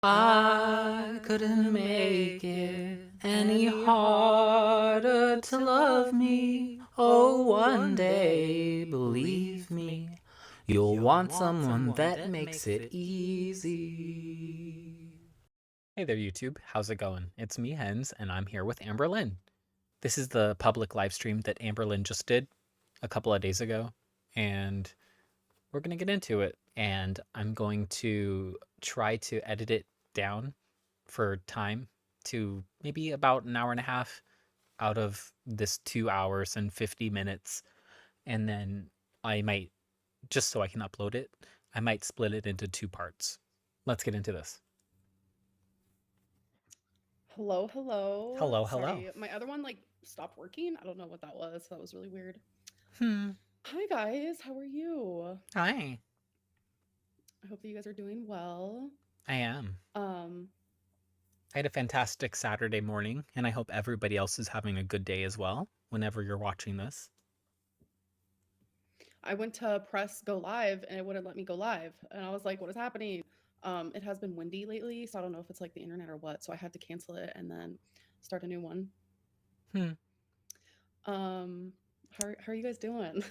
I couldn't make it any harder to love me. Oh, one day, believe me, you'll want someone that makes it easy. Hey there, YouTube. How's it going? It's me, Hens, and I'm here with Amberlynn. This is the public live stream that Amberlynn just did a couple of days ago, and we're going to get into it. And I'm going to try to edit it down for time to maybe about an hour and a half out of this 2 hours and 50 minutes. And then I might, just so I can upload it, I might split it into two parts. Let's get into this. Hello, hello. Hello, hello. Sorry, my other one stopped working. I don't know what that was. That was really weird. Hmm. Hi guys, how are you? Hi. I hope that you guys are doing well. I am. Um, I had a fantastic Saturday morning, and I hope everybody else is having a good day as well whenever you're watching this. I went to press go live and it wouldn't let me go live. And I was like, what is happening? It has been windy lately, so I don't know if it's like the internet or what. So I had to cancel it and then start a new one. Hmm. How are you guys doing?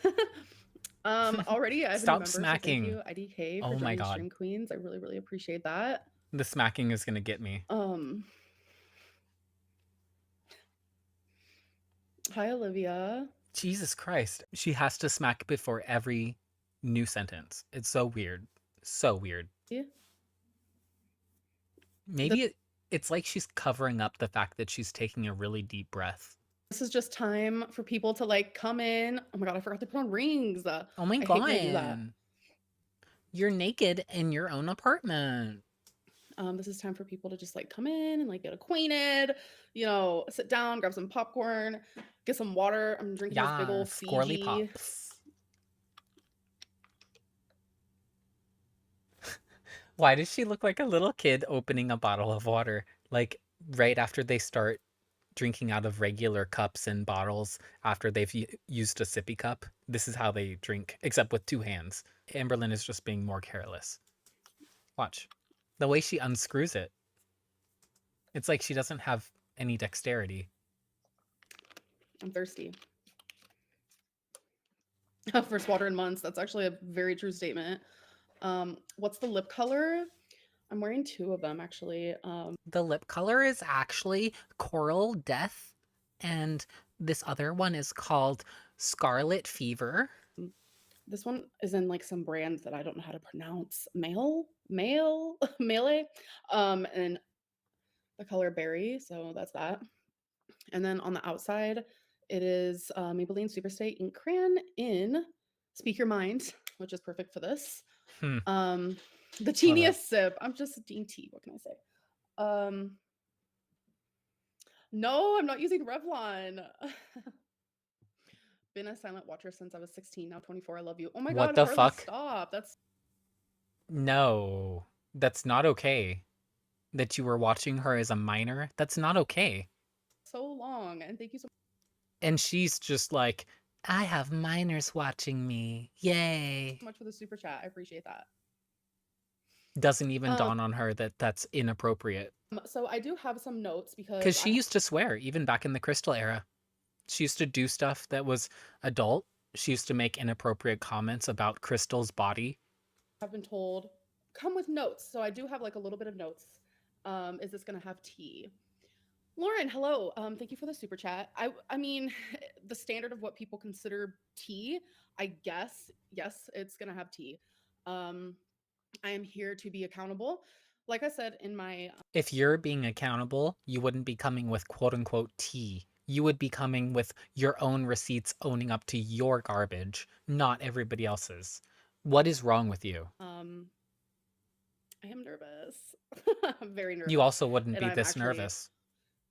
Already I have a new Stop member, so thank smacking. you, IDK, for Oh my joining god. Stream Queens. I really, really appreciate that. The smacking is gonna get me. Hi, Olivia. Jesus Christ. She has to smack before every new sentence. It's so weird. So weird. The Maybe it's like she's covering up the fact that she's taking a really deep breath. This is just time for people to come in. Oh my god, I forgot to put on rings. Oh my I hate when I do that. god. You're naked in your own apartment. This is time for people to just come in and get acquainted, sit down, grab some popcorn, get some water. I'm drinking this big Yeah, old squirrely Fiji. pops. Why does she look like a little kid opening a bottle of water? Like right after they start drinking out of regular cups and bottles after they've used a sippy cup. This is how they drink, except with two hands. Amberlynn is just being more careless. Watch. The way she unscrews it. It's like she doesn't have any dexterity. I'm thirsty. First water in months. That's actually a very true statement. What's the lip color? I'm wearing two of them actually. The lip color is actually Coral Death, and this other one is called Scarlet Fever. This one is in some brand that I don't know how to pronounce. Melee. And the color berry. So that's that. And then on the outside, it is Maybelline Superstay Ink Crayon in Speak Your Mind, which is perfect for this. Hmm. The teeniest sip. I'm just dainty. What can I say? No, I'm not using Revlon. Been a silent watcher since I was 16, now 24. I love you. Oh my What god, the Harley, fuck? stop. That's No, that's not okay. That you were watching her as a minor, that's not okay. so long. And thank you so And she's just like, I have minors watching me. Yay. much for the super chat. I appreciate that. Doesn't even dawn on her that that's inappropriate. So I do have some notes Because because she used to swear, even back in the Crystal era. She used to do stuff that was adult. She used to make inappropriate comments about Crystal's body. I've been told come with notes. So I do have a little bit of notes. Is this gonna have tea? Lauren, hello. Thank you for the super chat. I mean, the standard of what people consider tea, I guess, yes, it's gonna have tea. I am here to be accountable. Like I said in my If you're being accountable, you wouldn't be coming with quote unquote tea. You would be coming with your own receipts owning up to your garbage, not everybody else's. What is wrong with you? I am nervous. I'm very nervous. You also wouldn't And be I'm this actually nervous.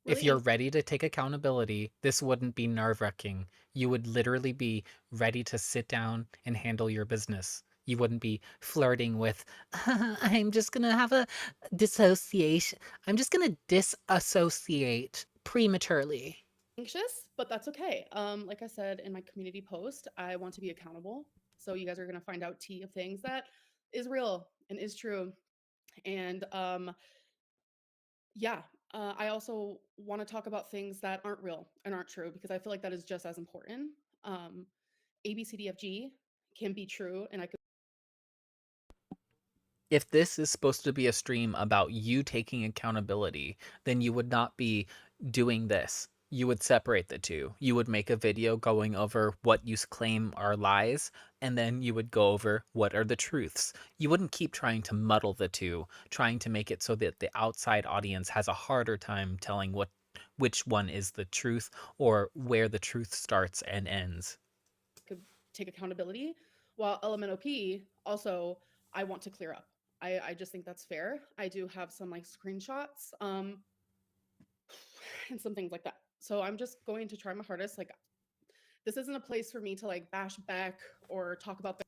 If really you're ready to take accountability, this wouldn't be nerve-wracking. You would literally be ready to sit down and handle your business. You wouldn't be flirting with, I'm just gonna have a dissociation. I'm just gonna disassociate prematurely. anxious, but that's okay. Like I said in my community post, I want to be accountable. So you guys are gonna find out tea of things that is real and is true. And Yeah. I also want to talk about things that aren't real and aren't true because I feel like that is just as important. Um, ABCDFG can be true, and I could If this is supposed to be a stream about you taking accountability, then you would not be doing this. You would separate the two. You would make a video going over what you claim are lies, and then you would go over what are the truths. You wouldn't keep trying to muddle the two, trying to make it so that the outside audience has a harder time telling which one is the truth or where the truth starts and ends. could take accountability. While LMNOP also, I want to clear up. I just think that's fair. I do have some like screenshots and some things like that. So I'm just going to try my hardest. Like this isn't a place for me to like bash Beck or talk about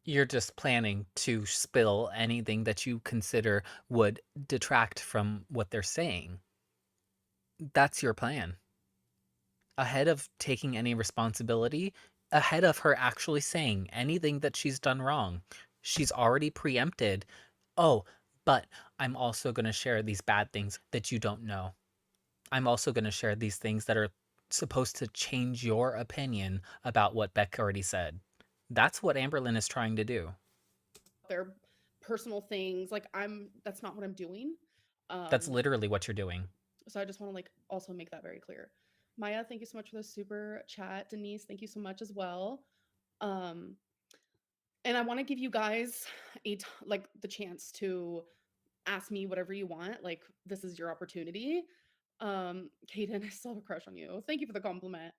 You're just planning to spill anything that you consider would detract from what they're saying. That's your plan. Ahead of taking any responsibility, ahead of her actually saying anything that she's done wrong, she's already preempted, oh, but I'm also going to share these bad things that you don't know. I'm also going to share these things that are supposed to change your opinion about what Beck already said. That's what Amberlynn is trying to do. their personal things. Like that's not what I'm doing. That's Um, literally what you're doing. so I just want to like also make that very clear. Maya, thank you so much for the super chat. Denise, thank you so much as well. Um, and I want to give you guys like the chance to ask me whatever you want. Like this is your opportunity. Kaden, I still have a crush on you. Thank you for the compliment.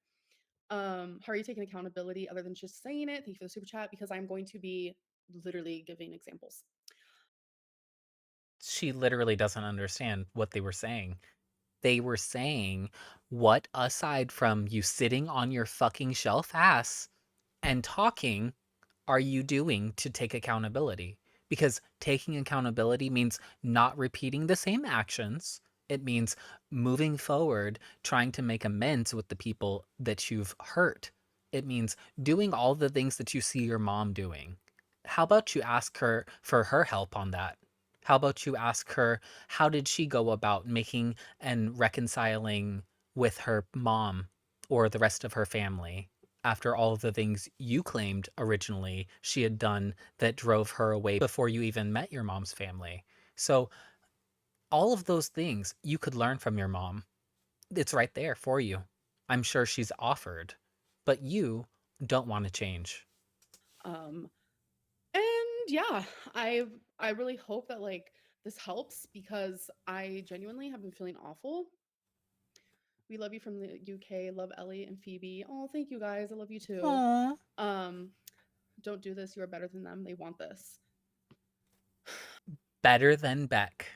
How are you taking accountability other than just saying it? Thank you for the super chat because I'm going to be literally giving examples. She literally doesn't understand what they were saying. They were saying, what aside from you sitting on your fucking shelf ass and talking are you doing to take accountability? Because taking accountability means not repeating the same actions. It means moving forward, trying to make amends with the people that you've hurt. It means doing all the things that you see your mom doing. How about you ask her for her help on that? How about you ask her how did she go about making and reconciling with her mom or the rest of her family after all of the things you claimed originally she had done that drove her away before you even met your mom's family. So, all of those things you could learn from your mom. It's right there for you. I'm sure she's offered, but you don't want to change. Um, and yeah, I I really hope that like this helps because I genuinely have been feeling awful. We love you from the UK. Love Ellie and Phoebe. Oh, thank you guys. I love you too. Aww. Um, don't do this. You are better than them. They want this. Better than Beck.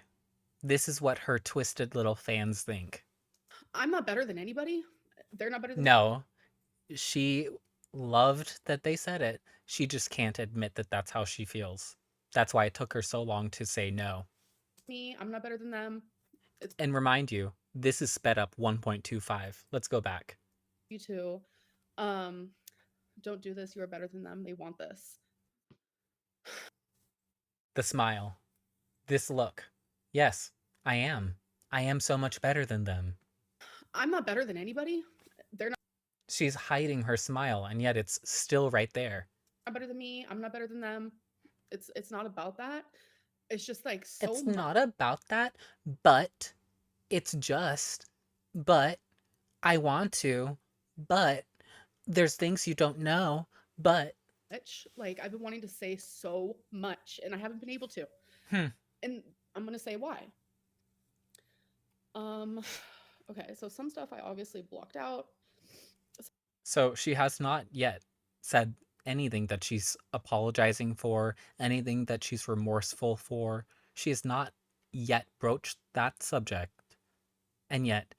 This is what her twisted little fans think. I'm not better than anybody. They're not better than No, she loved that they said it. She just can't admit that that's how she feels. That's why it took her so long to say no. me. I'm not better than them. It's And remind you, this is sped up 1.25. Let's go back. you too. Um, don't do this. You are better than them. They want this. The smile. This look. Yes, I am. I am so much better than them. I'm not better than anybody. They're She's hiding her smile, and yet it's still right there. not better than me. I'm not better than them. It's not about that. It's just like so It's much. not about that, but it's just, but I want to, but there's things you don't know, but Like I've been wanting to say so much and I haven't been able to. hmm. And I'm gonna say why. Um, okay, so some stuff I obviously blocked out. So she has not yet said anything that she's apologizing for, anything that she's remorseful for. She has not yet broached that subject. And yet,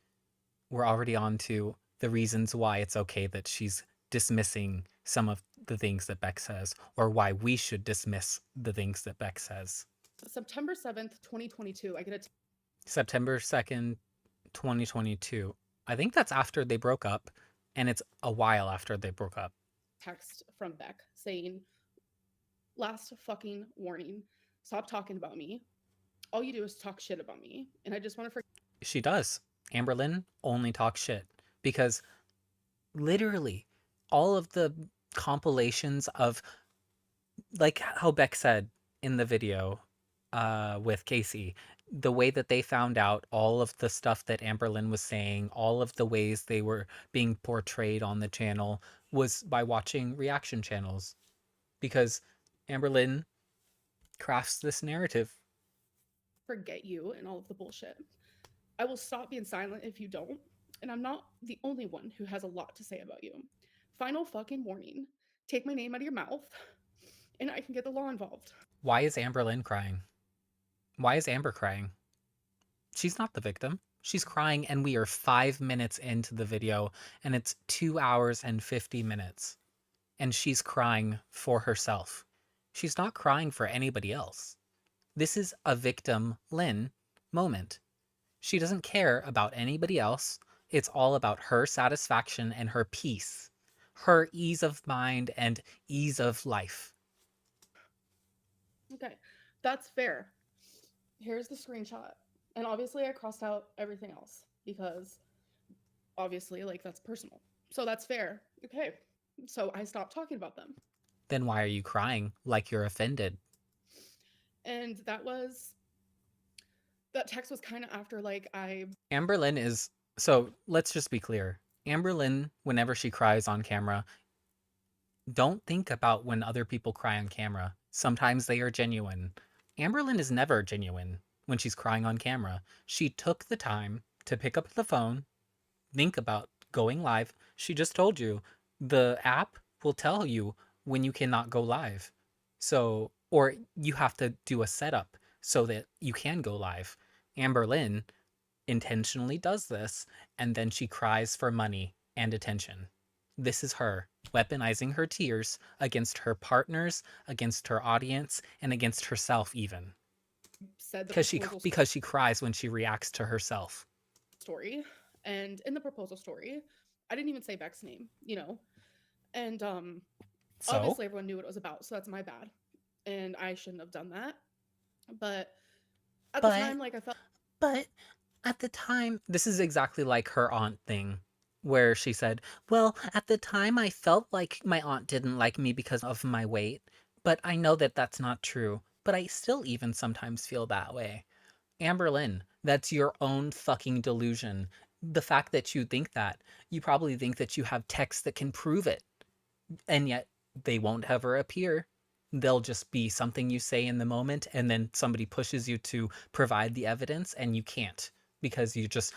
we're already on to the reasons why it's okay that she's dismissing some of the things that Beck says, or why we should dismiss the things that Beck says. September 7th, 2022, I get a September 2nd, 2022. I think that's after they broke up, and it's a while after they broke up. text from Beck saying, last fucking warning, stop talking about me. all you do is talk shit about me, and I just want to forget. She does. Amberlynn only talks shit because literally all of the compilations of, like how Beck said in the video with Casey, the way that they found out all of the stuff that Amberlynn was saying, all of the ways they were being portrayed on the channel was by watching reaction channels because Amberlynn crafts this narrative. Forget you and all of the bullshit. I will stop being silent if you don't, and I'm not the only one who has a lot to say about you. Final fucking warning. Take my name out of your mouth, and I can get the law involved. Why is Amberlynn crying? Why is Amber crying? She's not the victim. She's crying, and we are 5 minutes into the video, and it's 2 hours and 50 minutes. And she's crying for herself. She's not crying for anybody else. This is a victim Lynn moment. She doesn't care about anybody else. It's all about her satisfaction and her peace, her ease of mind and ease of life. Okay, that's fair. Here's the screenshot. And obviously, I crossed out everything else because obviously, like, that's personal. So that's fair. Okay. So I stopped talking about them. Then why are you crying like you're offended? And that text was kind of after, like, I. Amberlynn is, so let's just be clear. Amberlynn, whenever she cries on camera, don't think about when other people cry on camera. Sometimes they are genuine. Amberlynn is never genuine when she's crying on camera. She took the time to pick up the phone, think about going live. She just told you the app will tell you when you cannot go live. So, or you have to do a setup so that you can go live. Amberlynn intentionally does this, and then she cries for money and attention. This is her weaponizing her tears against her partners, against her audience, and against herself even. Said the Because she proposal because she cries when she reacts to herself. story. And in the proposal story, I didn't even say Beck's name, you know? And So, obviously, everyone knew what it was about. So that's my bad. And I shouldn't have done that. But at the but time, like, I felt but at the time, this is exactly like her aunt thing, where she said, well, at the time I felt like my aunt didn't like me because of my weight, but I know that that's not true. But I still even sometimes feel that way. Amberlynn, that's your own fucking delusion. The fact that you think that, you probably think that you have texts that can prove it, and yet they won't ever appear. They'll just be something you say in the moment, and then somebody pushes you to provide the evidence, and you can't because you just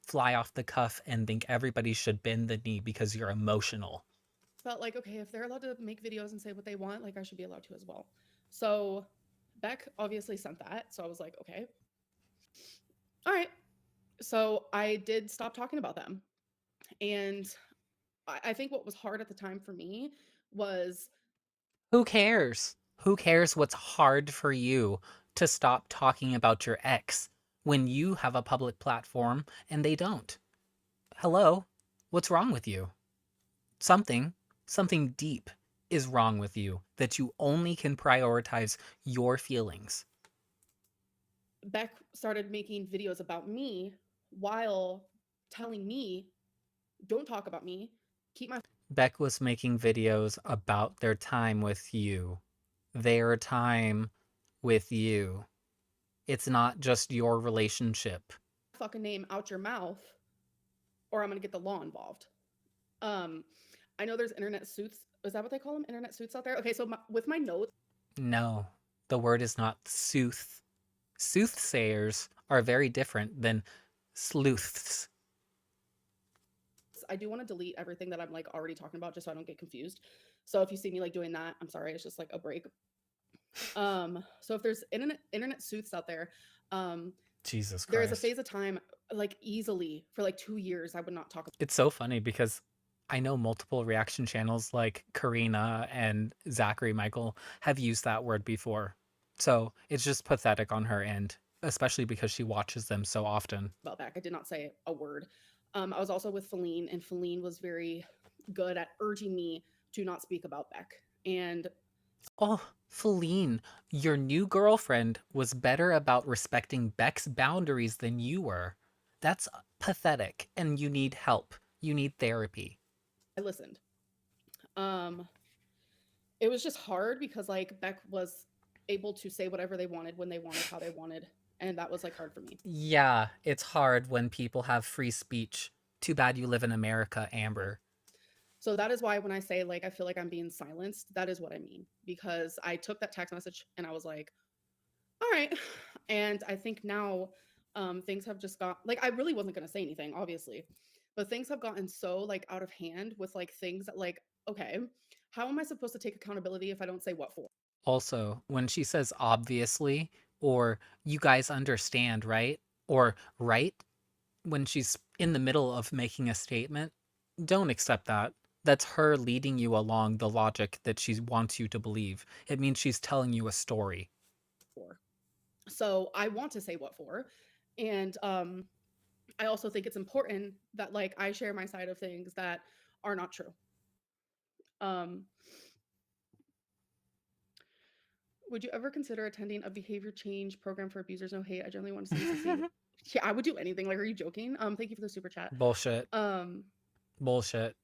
fly off the cuff and think everybody should bend the knee because you're emotional. like, okay, if they're allowed to make videos and say what they want, like, I should be allowed to as well. So Beck obviously sent that. So I was like, okay, all right. So I did stop talking about them. And I think what was hard at the time for me was Who cares? Who cares what's hard for you to stop talking about your ex when you have a public platform and they don't? Hello? What's wrong with you? Something, something deep is wrong with you that you only can prioritize your feelings. Beck started making videos about me while telling me, don't talk about me, keep my Beck was making videos about their time with you. Their time with you. It's not just your relationship. fucking name out your mouth or I'm going to get the law involved. Um, I know there's internet suits. Is that what they call them? Internet suits out there? Okay, so with my notes, No, the word is not sooth. Soothsayers are very different than sleuths. I do want to delete everything that I'm like already talking about just so I don't get confused. So if you see me like doing that, I'm sorry, it's just like a break. So if there's internet suits out there, um, Jesus there is a Christ. phase of time like easily for like 2 years I would not talk. It's so funny because I know multiple reaction channels like Karina and Zachary Michael have used that word before. So it's just pathetic on her end, especially because she watches them so often. About Beck. I did not say a word. I was also with Feline, and Feline was very good at urging me to not speak about Beck. And Oh, Feline, your new girlfriend was better about respecting Beck's boundaries than you were. That's pathetic, and you need help. You need therapy. I listened. Um, it was just hard because like Beck was able to say whatever they wanted when they wanted, how they wanted, and that was like hard for me. Yeah, it's hard when people have free speech. Too bad you live in America, Amber. So that is why when I say like I feel like I'm being silenced, that is what I mean because I took that text message and I was like, all right. And I think now things have just got like I really wasn't going to say anything obviously, but things have gotten so like out of hand with like things that like okay, how am I supposed to take accountability if I don't say what for? Also, when she says obviously, or you guys understand, right? Or right, when she's in the middle of making a statement, don't accept that. That's her leading you along the logic that she wants you to believe. It means she's telling you a story. So I want to say what for. And I also think it's important that like I share my side of things that are not true. Um, would you ever consider attending a behavior change program for abusers? No hate. I generally want to see you succeed. Yeah, I would do anything. Like, are you joking? Thank you for the super chat. Bullshit. Um, Bullshit.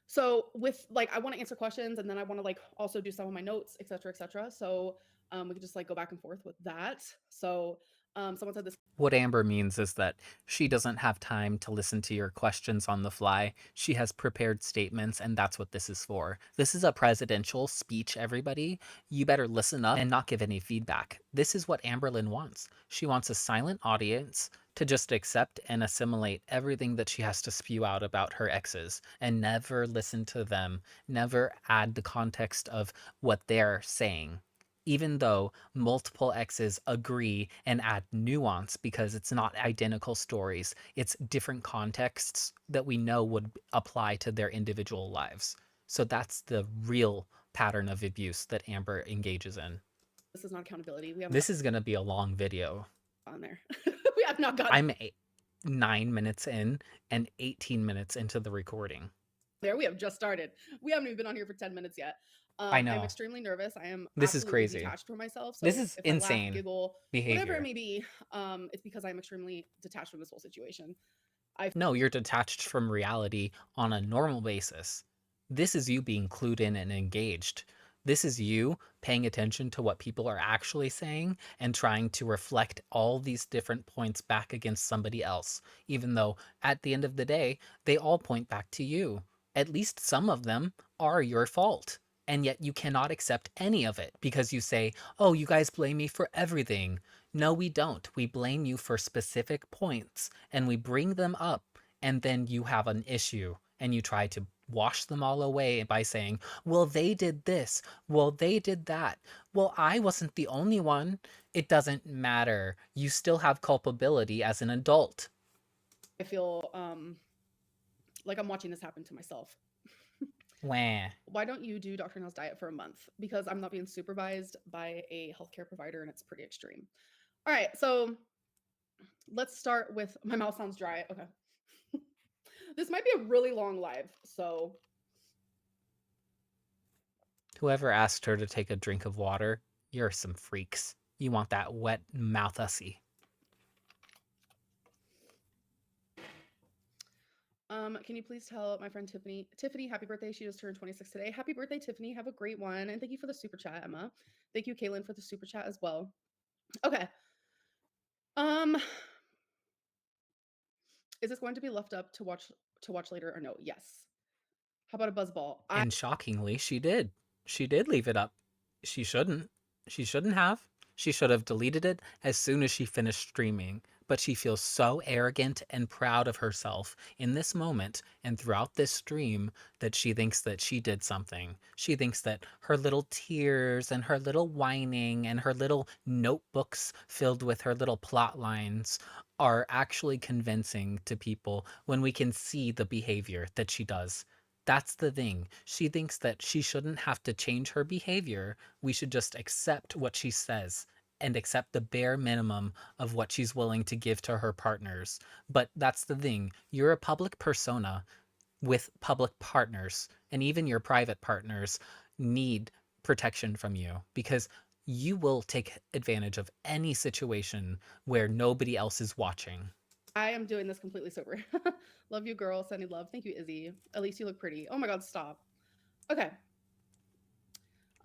so with like, I want to answer questions, and then I want to like also do some of my notes, etc., etc. So we could just like go back and forth with that. So someone said this What Amber means is that she doesn't have time to listen to your questions on the fly. She has prepared statements, and that's what this is for. This is a presidential speech, everybody. You better listen up and not give any feedback. This is what Amberlynn wants. She wants a silent audience to just accept and assimilate everything that she has to spew out about her exes and never listen to them, never add the context of what they're saying, even though multiple exes agree and add nuance because it's not identical stories, it's different contexts that we know would apply to their individual lives. So that's the real pattern of abuse that Amber engages in. is not accountability. We haven't This is going to be a long video. gotten there. We have not gotten I'm 9 minutes in and 18 minutes into the recording. there. We have just started. We haven't even been on here for 10 minutes yet. I I'm know. extremely nervous. I am This is absolutely crazy. detached from myself. This So is if I laugh, insane giggle, whatever it behavior. may be, it's because I'm extremely detached from this whole situation. I No, you're detached from reality on a normal basis. This is you being clued in and engaged. This is you paying attention to what people are actually saying and trying to reflect all these different points back against somebody else, even though at the end of the day, they all point back to you. At least some of them are your fault. And yet you cannot accept any of it because you say, oh, you guys blame me for everything. No, we don't. We blame you for specific points and we bring them up, and then you have an issue and you try to wash them all away by saying, well, they did this. Well, they did that. Well, I wasn't the only one. It doesn't matter. You still have culpability as an adult. feel like I'm watching this happen to myself. Wah. Why don't you do Dr. Nell's diet for a month? Because I'm not being supervised by a healthcare provider and it's pretty extreme. All right, so let's start with my mouth sounds dry. Okay. This might be a really long live, so Whoever asked her to take a drink of water, you're some freaks. You want that wet mouth ussy. can you please tell my friend Tiffany, happy birthday. She just turned 26 today. Happy birthday, Tiffany. Have a great one. And thank you for the super chat, Emma. Thank you, Kaylin, for the super chat as well. Okay. Um, is this going to be left up to watch later or no? Yes. How about a buzzball? And shockingly, she did. She did leave it up. She shouldn't. She shouldn't have. She should have deleted it as soon as she finished streaming. But she feels so arrogant and proud of herself in this moment and throughout this stream that she thinks that she did something. She thinks that her little tears and her little whining and her little notebooks filled with her little plot lines are actually convincing to people when we can see the behavior that she does. That's the thing. She thinks that she shouldn't have to change her behavior. We should just accept what she says and accept the bare minimum of what she's willing to give to her partners. But that's the thing. You're a public persona with public partners, and even your private partners need protection from you because you will take advantage of any situation where nobody else is watching. I am doing this completely sober. Love you, girl. Sending love. Thank you, Izzy. At least you look pretty. Oh my God, stop. Okay.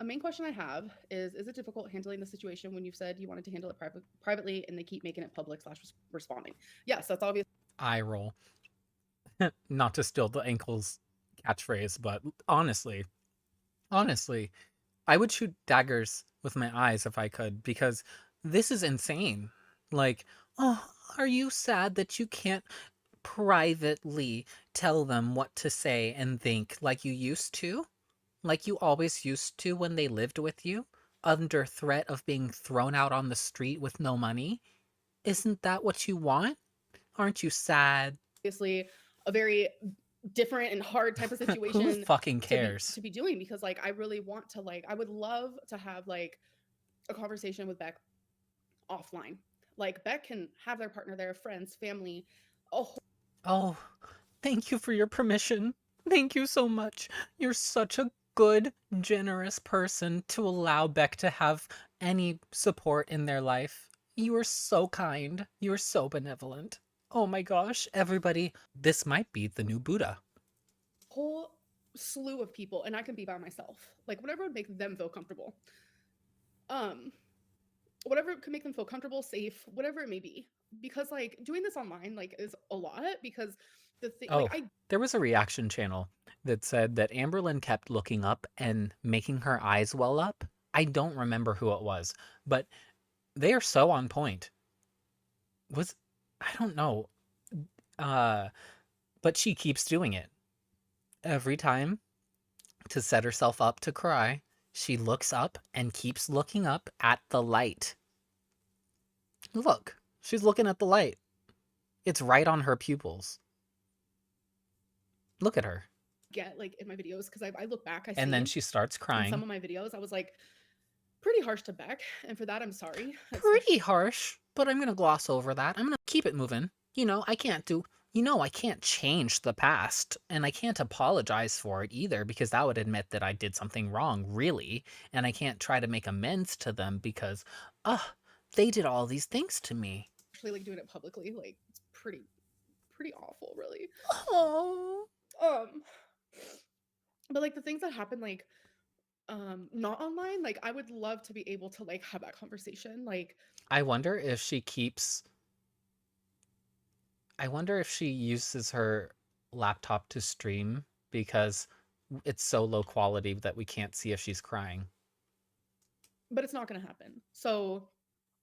A main question I have is it difficult handling the situation when you've said you wanted to handle it privately and they keep making it public slash responding? Yes, that's obvious. Eye roll. Not to steal the ankles catchphrase, but honestly, I would shoot daggers with my eyes if I could because this is insane. Like, oh, are you sad that you can't privately tell them what to say and think like you used to? Like you always used to when they lived with you, under threat of being thrown out on the street with no money? Isn't that what you want? Aren't you sad? Obviously a very different and hard type of Who situation fucking to be cares? doing because like I really want to like I would love to have like a conversation with Beck offline. Like Beck can have their partner there, friends, family, a whole Oh, thank you for your permission. Thank you so much. You're such a good, generous person to allow Beck to have any support in their life. You are so kind. You are so benevolent. Oh my gosh, everybody, this might be the new Buddha. whole slew of people and I can be by myself. Like whatever would make them feel comfortable. Um whatever could make them feel comfortable, safe, whatever it may be. Because like doing this online like is a lot because the thing like Oh, there was a reaction channel that said that Amberlynn kept looking up and making her eyes well up. I don't remember who it was, but they are so on point. Was I don't know. Uh but she keeps doing it. Every time to set herself up to cry, she looks up and keeps looking up at the light. Look, she's looking at the light. It's right on her pupils. Look at her. get like in my videos because I look back, I And then see she starts in some crying. of my videos, I was like pretty harsh to Beck. And for that, I'm sorry. Especially Pretty harsh, but I'm gonna gloss over that. I'm gonna keep it moving. I can't change the past, and I can't apologize for it either because that would admit that I did something wrong, really, and I can't try to make amends to them because, ugh, they did all these things to me. like doing it publicly, like it's pretty awful, really. Oh. Um, but like the things that happen, like not online, like I would love to be able to like have that conversation. Like I wonder if she keeps. I wonder if she uses her laptop to stream because it's so low quality that we can't see if she's crying. but it's not gonna happen. So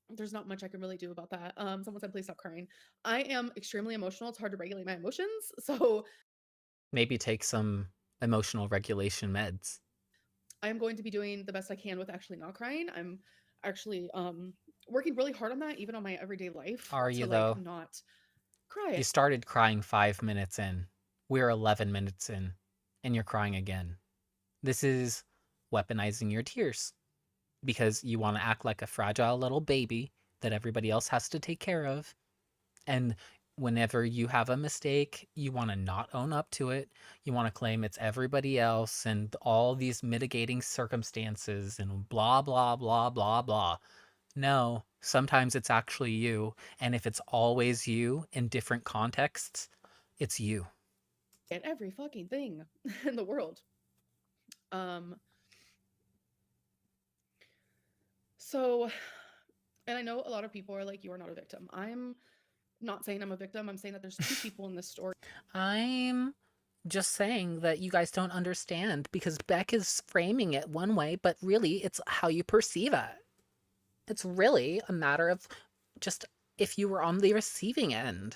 there's not much I can really do about that. Someone said please stop crying. I am extremely emotional. It's hard to regulate my emotions. So Maybe take some emotional regulation meds. I am going to be doing the best I can with actually not crying. I'm actually working really hard on that, even on my everyday life, Are to you, like though? not cry. You started crying 5 minutes in. We're 11 minutes in, and you're crying again. This is weaponizing your tears because you want to act like a fragile little baby that everybody else has to take care of. And whenever you have a mistake, you want to not own up to it. You want to claim it's everybody else and all these mitigating circumstances and blah, blah, blah, blah, blah. No, sometimes it's actually you. And if it's always you in different contexts, it's you. At every fucking thing in the world. Um, so, and I know a lot of people are like, you are not a victim. I'm not saying I'm a victim. I'm saying that there's two people in this story. I'm just saying that you guys don't understand because Beck is framing it one way, but really it's how you perceive it. It's really a matter of just if you were on the receiving end.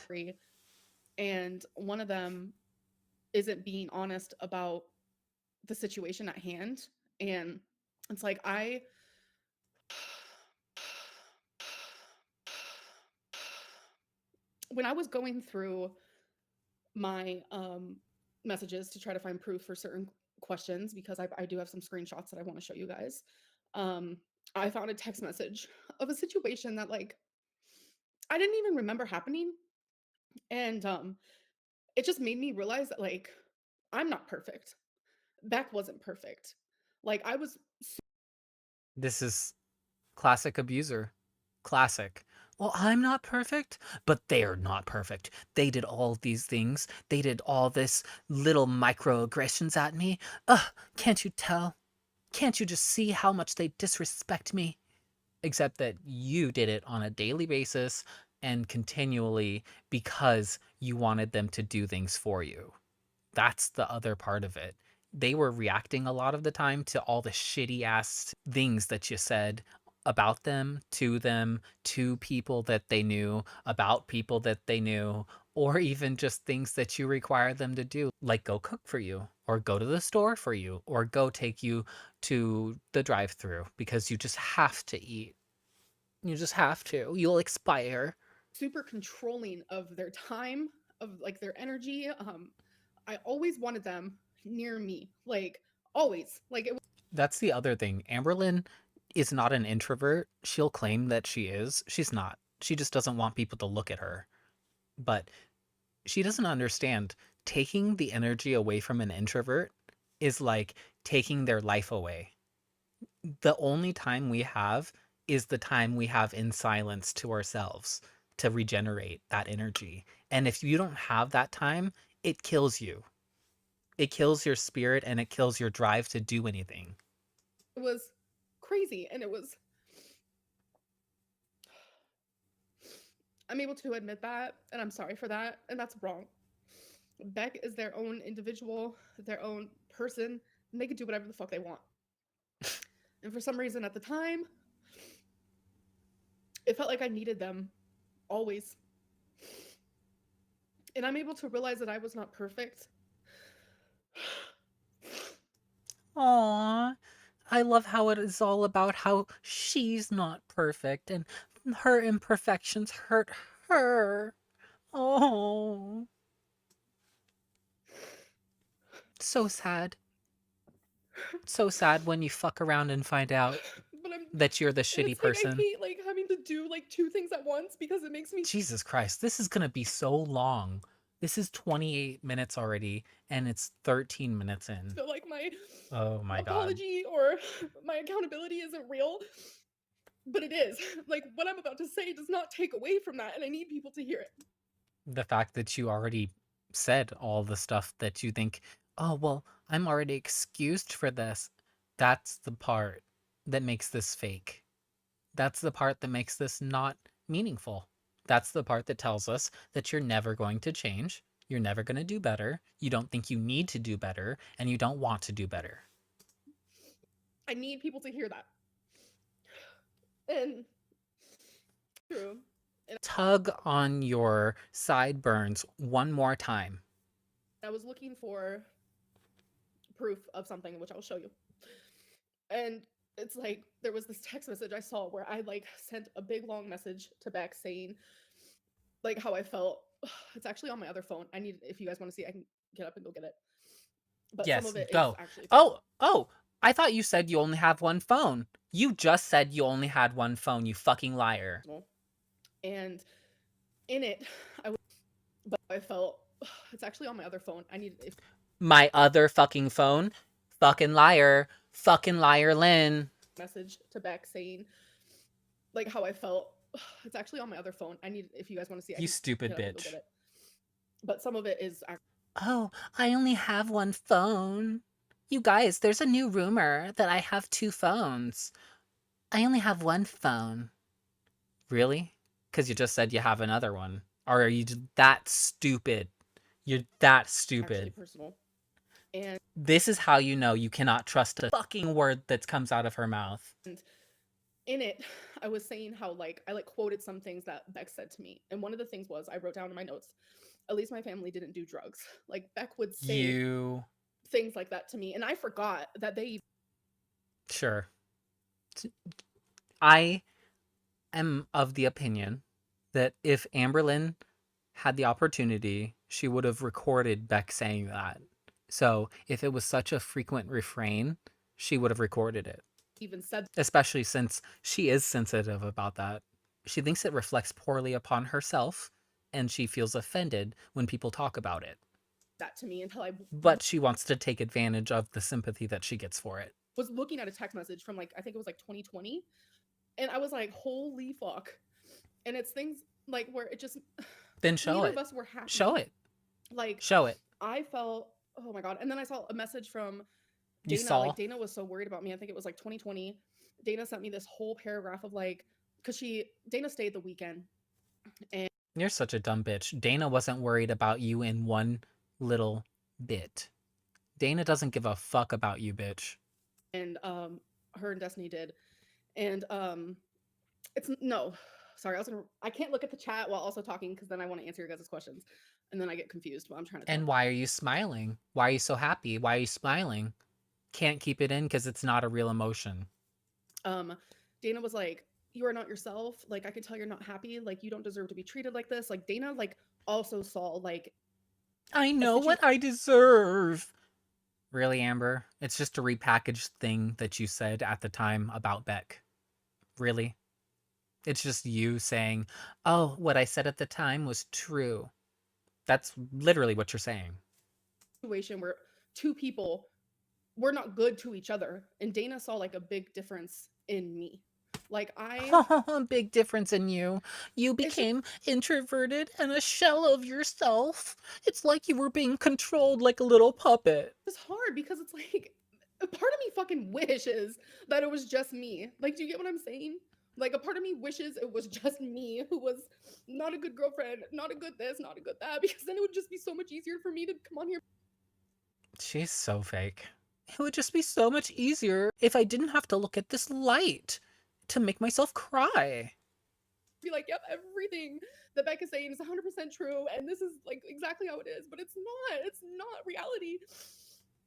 And one of them isn't being honest about the situation at hand. And it's like, when I was going through my messages to try to find proof for certain questions, because I do have some screenshots that I want to show you guys, um, I found a text message of a situation that like I didn't even remember happening. And it just made me realize that like I'm not perfect. Beck wasn't perfect. Like I was This is classic abuser. Classic. Well, I'm not perfect, but they're not perfect. They did all these things. They did all this little microaggressions at me. Ugh, can't you tell? Can't you just see how much they disrespect me? Except that you did it on a daily basis and continually because you wanted them to do things for you. That's the other part of it. They were reacting a lot of the time to all the shitty ass things that you said about them, to people that they knew, about people that they knew, or even just things that you require them to do, like go cook for you, or go to the store for you, or go take you to the drive through because you just have to eat. You just have to. You'll expire. Super controlling of their time, of like their energy. I always wanted them near me, like always. Like it That's the other thing. Amberlynn is not an introvert. She'll claim that she is. She's not. She just doesn't want people to look at her. But she doesn't understand taking the energy away from an introvert is like taking their life away. The only time we have is the time we have in silence to ourselves to regenerate that energy. And if you don't have that time, it kills you. It kills your spirit and it kills your drive to do anything. was crazy, and it was. I'm able to admit that, and I'm sorry for that, and that's wrong. Beck is their own individual, their own person, and they can do whatever the fuck they want. And for some reason at the time, it felt like I needed them always. And I'm able to realize that I was not perfect. Aww. I love how it is all about how she's not perfect and her imperfections hurt her. Oh, so sad. So sad when you fuck around and find out But I'm that you're the and shitty it's like I person. hate like having to do like two things at once because it makes me Jesus Christ, this is gonna be so long. This is 28 minutes already, and it's 13 minutes in. feel like my Oh my God. apology or my accountability isn't real. But it is. Like what I'm about to say does not take away from that, and I need people to hear it. The fact that you already said all the stuff that you think, oh, well, I'm already excused for this. That's the part that makes this fake. That's the part that makes this not meaningful. That's the part that tells us that you're never going to change. You're never going to do better. You don't think you need to do better, and you don't want to do better. I need people to hear that. And true. And Tug on your sideburns one more time. I was looking for proof of something, which I'll show you. And it's like there was this text message I saw where I like sent a big long message to Beck saying like how I felt. It's actually on my other phone. I need if you guys want to see, I can get up and go get it. But some Yes, of it is go. actually Oh, I thought you said you only have one phone. You just said you only had one phone, you fucking liar. personal. And in it, but I felt it's actually on my other phone. I need if My other fucking phone? Fucking liar. Fucking liar, Lynn. message to Beck saying like how I felt. It's actually on my other phone. I need if you guys want to see, I You can stupid get up and go get bitch. it. But some of it is Oh, I only have one phone. You guys, there's a new rumor that I have two phones. I only have one phone. Really? Because you just said you have another one. Or are you that stupid? You're that actually stupid. personal. And This is how you know you cannot trust a fucking word that comes out of her mouth. in it, I was saying how like I like quoted some things that Beck said to me. And one of the things was I wrote down in my notes, at least my family didn't do drugs. Like Beck would say You. things like that to me. And I forgot that they Sure. I am of the opinion that if Amberlynn had the opportunity, she would have recorded Beck saying that. So if it was such a frequent refrain, she would have recorded it. even said Especially since she is sensitive about that. She thinks it reflects poorly upon herself, and she feels offended when people talk about it. that to me until I But she wants to take advantage of the sympathy that she gets for it. was looking at a text message from like I think it was like 2020, and I was like, holy fuck. And it's things like where it just Then show neither of it. us were Show happy. it. Like Show it. I felt, oh my god. And then I saw a message from You Dana. Like saw. Dana was so worried about me. I think it was like 2020. Dana sent me this whole paragraph of like, because Dana stayed the weekend, and You're such a dumb bitch. Dana wasn't worried about you in one little bit. Dana doesn't give a fuck about you, bitch. her and Destiny did. And it's no, sorry, I can't look at the chat while also talking because then I want to answer your guys' questions, and then I get confused while I'm trying to talk. And why are you smiling? Why are you so happy? Why are you smiling? Can't keep it in because it's not a real emotion. Dana was like, "You are not yourself. Like I can tell you're not happy. Like you don't deserve to be treated like this." Like Dana like also saw like I a know situation. what I deserve. Really, Amber? It's just a repackaged thing that you said at the time about Beck. Really? It's just you saying, oh, what I said at the time was true. That's literally what you're saying. Where two people were not good to each other, and Dana saw like a big difference in me. Like Big difference in you. You it's just became introverted and a shell of yourself. It's like you were being controlled like a little puppet. it's hard because it's like a part of me fucking wishes that it was just me. Like, do you get what I'm saying? Like, a part of me wishes it was just me who was not a good girlfriend, not a good this, not a good that, because then it would just be so much easier for me to come on here. She's so fake. It would just be so much easier if I didn't have to look at this light to make myself cry. Be like, yep, everything that Beck is saying is 100% true, and this is like exactly how it is, but it's not. It's not reality.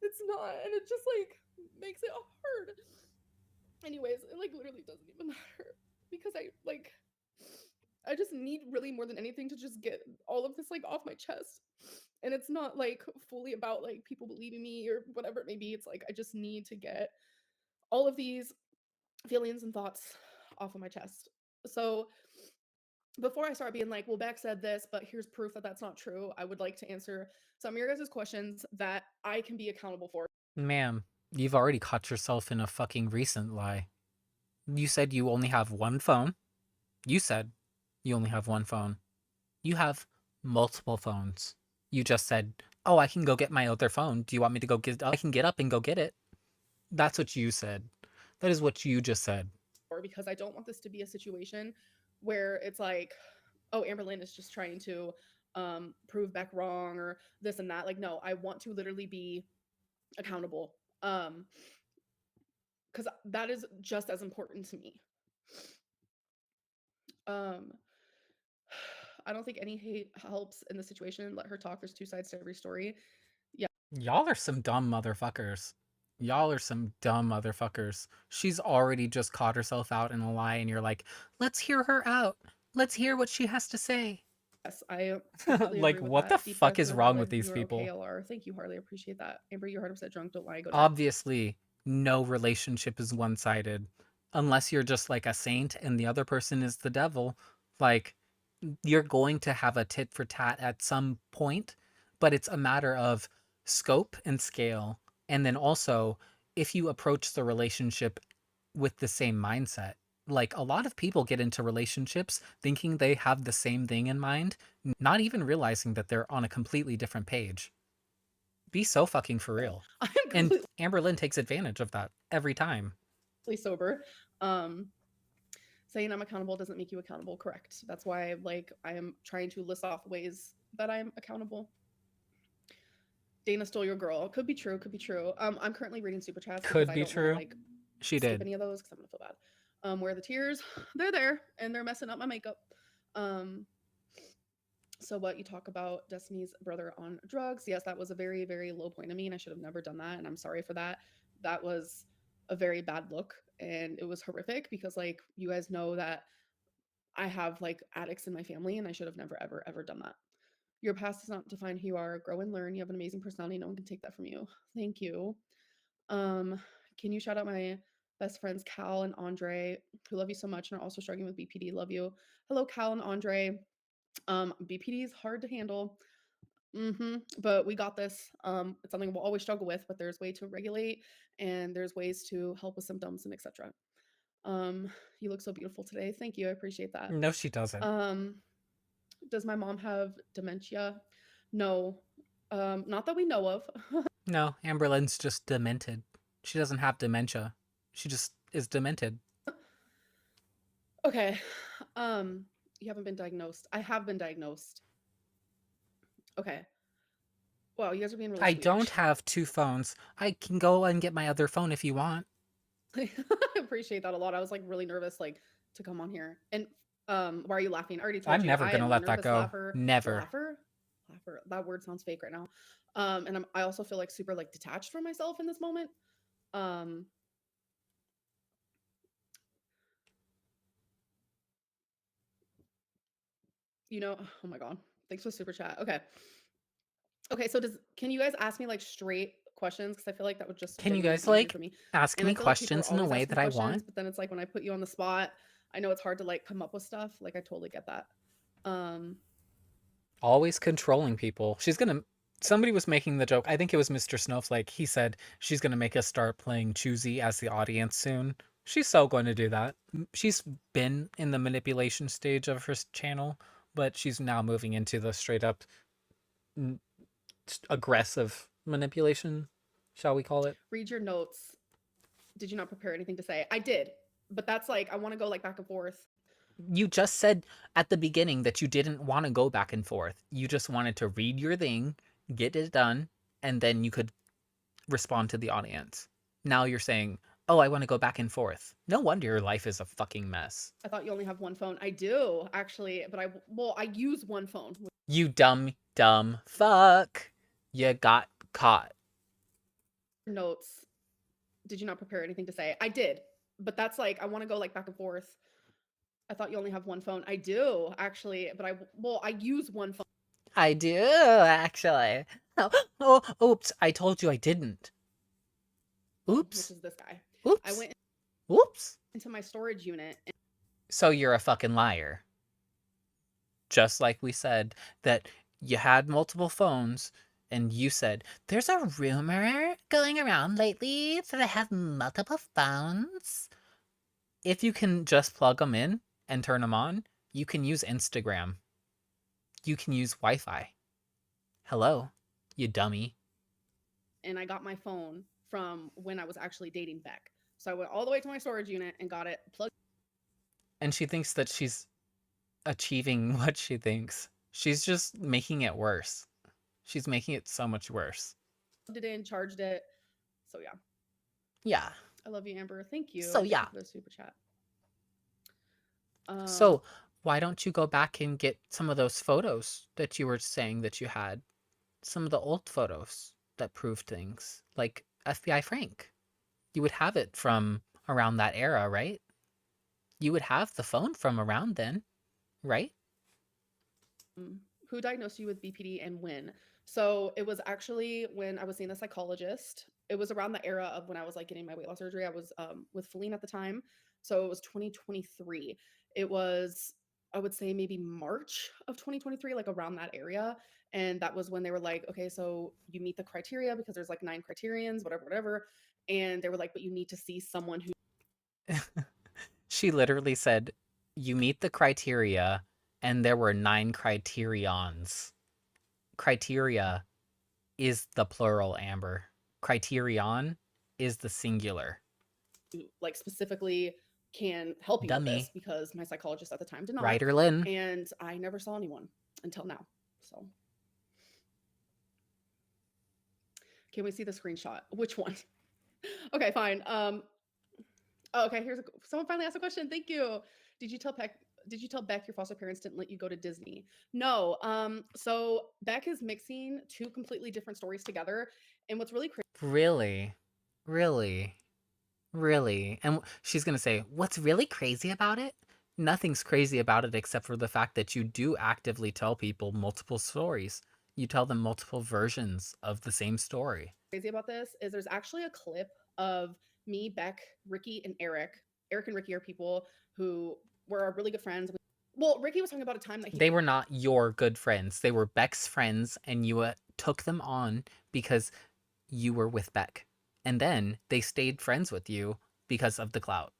It's not, and it just like makes it hard. Anyways, it like literally doesn't even matter because I just need really more than anything to just get all of this like off my chest. And it's not like fully about like people believing me or whatever it may be. It's like I just need to get all of these feelings and thoughts off of my chest. So before I start being like, well, Beck said this, but here's proof that that's not true, I would like to answer some of your guys' questions that I can be accountable for. Ma'am, you've already caught yourself in a fucking recent lie. You said you only have one phone. You said you only have one phone. You have multiple phones. You just said, oh, I can go get my other phone. Do you want me to go get it? I can get up and go get it. That's what you said. That is what you just said. Because I don't want this to be a situation where it's like, oh, Amberlynn is just trying to prove Beck wrong or this and that. Like, no, I want to literally be accountable. Because that is just as important to me. Um, I don't think any hate helps in the situation. Let her talk. There's two sides to every story. Yeah. Y'all are some dumb motherfuckers. Y'all are some dumb motherfuckers. She's already just caught herself out in a lie, and you're like, let's hear her out. Let's hear what she has to say. Yes, I completely Like, agree with what the that. Deep fuck breath, is no wrong with Harlan. these You are okay, people? LR. Thank you, Harley. I appreciate that. Amber, you're 100% drunk. Don't lie. Go to bed. Obviously, no relationship is one sided. Unless you're just like a saint and the other person is the devil. Like, you're going to have a tit for tat at some point, but it's a matter of scope and scale. And then also, if you approach the relationship with the same mindset. Like, a lot of people get into relationships thinking they have the same thing in mind, not even realizing that they're on a completely different page. Be so fucking for real. I am And completely Amberlynn takes advantage of that every time. sober. Um, saying I'm accountable doesn't make you accountable. Correct. That's why like I am trying to list off ways that I'm accountable. Dana stole your girl. Could be true. Could be true. I'm currently reading super chats because Could I be don't want to true. like She skip did. any of those because I'm gonna feel bad. Where are the tears? They're there and they're messing up my makeup. Um, so what you talk about Destiny's brother on drugs? Yes, that was a very very low point of me, and I should have never done that, and I'm sorry for that. That was a very bad look, and it was horrific because like you guys know that I have like addicts in my family, and I should have never ever ever done that. Your past does not define who you are. Grow and learn. You have an amazing personality. No one can take that from you. Thank you. Um, can you shout out my best friends Cal and Andre, who love you so much and are also struggling with BPD? Love you. Hello, Cal and Andre. BPD is hard to handle. But we got this. It's something we'll always struggle with, but there's way to regulate and there's ways to help with symptoms and etc. You look so beautiful today. Thank you. I appreciate that. No, she doesn't. Um, does my mom have dementia? No. Not that we know of. No, Amberlynn's just demented. She doesn't have dementia. She just is demented. Okay. Um, you haven't been diagnosed. I have been diagnosed. Okay. Wow, you guys are being really I sweet, don't actually. have two phones. I can go and get my other phone if you want. I appreciate that a lot. I was like really nervous, like to come on here. And why are you laughing? I already told I'm you never I gonna am a let that nervous go. laugher. Never. Laugher. That word sounds fake right now. And I also feel like super like detached from myself in this moment. Um, oh my god. Thanks for the super chat. Okay. Okay, so does can you guys ask me like straight questions? Because I feel like that would just Can you genuinely guys, be easier for like, me. ask And I me feel like people are questions in the always way asking that I questions, want? but then it's like when I put you on the spot, I know it's hard to like come up with stuff. Like I totally get that. Um, Always controlling people. She's gonna. Somebody was making the joke. I think it was Mr. Snowflake. He said she's gonna make us start playing Choosy as the audience soon. She's so going to do that. She's been in the manipulation stage of her channel, but she's now moving into the straight up aggressive manipulation, shall we call it? read your notes. Did you not prepare anything to say? I did, but that's like I want to go like back and forth. You just said at the beginning that you didn't want to go back and forth. You just wanted to read your thing, get it done, and then you could respond to the audience. Now you're saying, "Oh, I want to go back and forth." No wonder your life is a fucking mess. I thought you only have one phone. I do actually, but I use one phone. You dumb fuck. You got caught. Notes. Did you not prepare anything to say? I did, but that's like I want to go like back and forth. I thought you only have one phone. I do actually, but I use one phone. I do, actually. Oh, oh, oops. I told you I didn't. Which Oops. is this guy. I Oops. went Oops. into my storage unit. So you're a fucking liar. Just like we said that you had multiple phones and you said, "There's a rumor going around lately that I have multiple phones." If you can just plug them in and turn them on, you can use Instagram. You can use Wi-Fi. Hello, you dummy. And I got my phone from when I was actually dating Beck. So I went all the way to my storage unit and got it plugged And she thinks that she's achieving what she thinks. She's just making it worse. She's making it so much worse. it in, charged it. So yeah, Yeah. I love you, Amber. Thank you. So Thank you yeah. for the super chat. So why don't you go back and get some of those photos that you were saying that you had? Some of the old photos that prove things, like FBI Frank. You would have it from around that era, right? You would have the phone from around then, right? Who diagnosed you with BPD and when? So it was actually when I was seeing a psychologist. It was around the era of when I was like getting my weight loss surgery. I was with Feline at the time, so it was 2023. It was, I would say, maybe March of 2023, like around that area. And that was when they were like, okay, so you meet the criteria because there's like 9 criterions, whatever, whatever. And they were like, but you need to see someone who She literally said, "You meet the criteria," and there were 9 criterions. Criteria is the plural, Amber. Criterion is the singular. like specifically can help you with this Dummy. because my psychologist at the time did not. Ryder Lynn. And I never saw anyone until now. So can we see the screenshot? Which one? Okay, fine. Oh, okay, someone finally asked a question. Thank you. Did you tell Beck your foster parents didn't let you go to Disney? No. So Beck is mixing two completely different stories together. And what's really crazy Really? Really? Really? And she's gonna say, "What's really crazy about it?" Nothing's crazy about it except for the fact that you do actively tell people multiple stories. You tell them multiple versions of the same story. about this is there's actually a clip of me, Beck, Ricky, and Eric. Eric and Ricky are people who were really good friends. Well, Ricky was talking about a time that he They were not your good friends. They were Beck's friends, and you took them on because you were with Beck. And then they stayed friends with you because of the clout,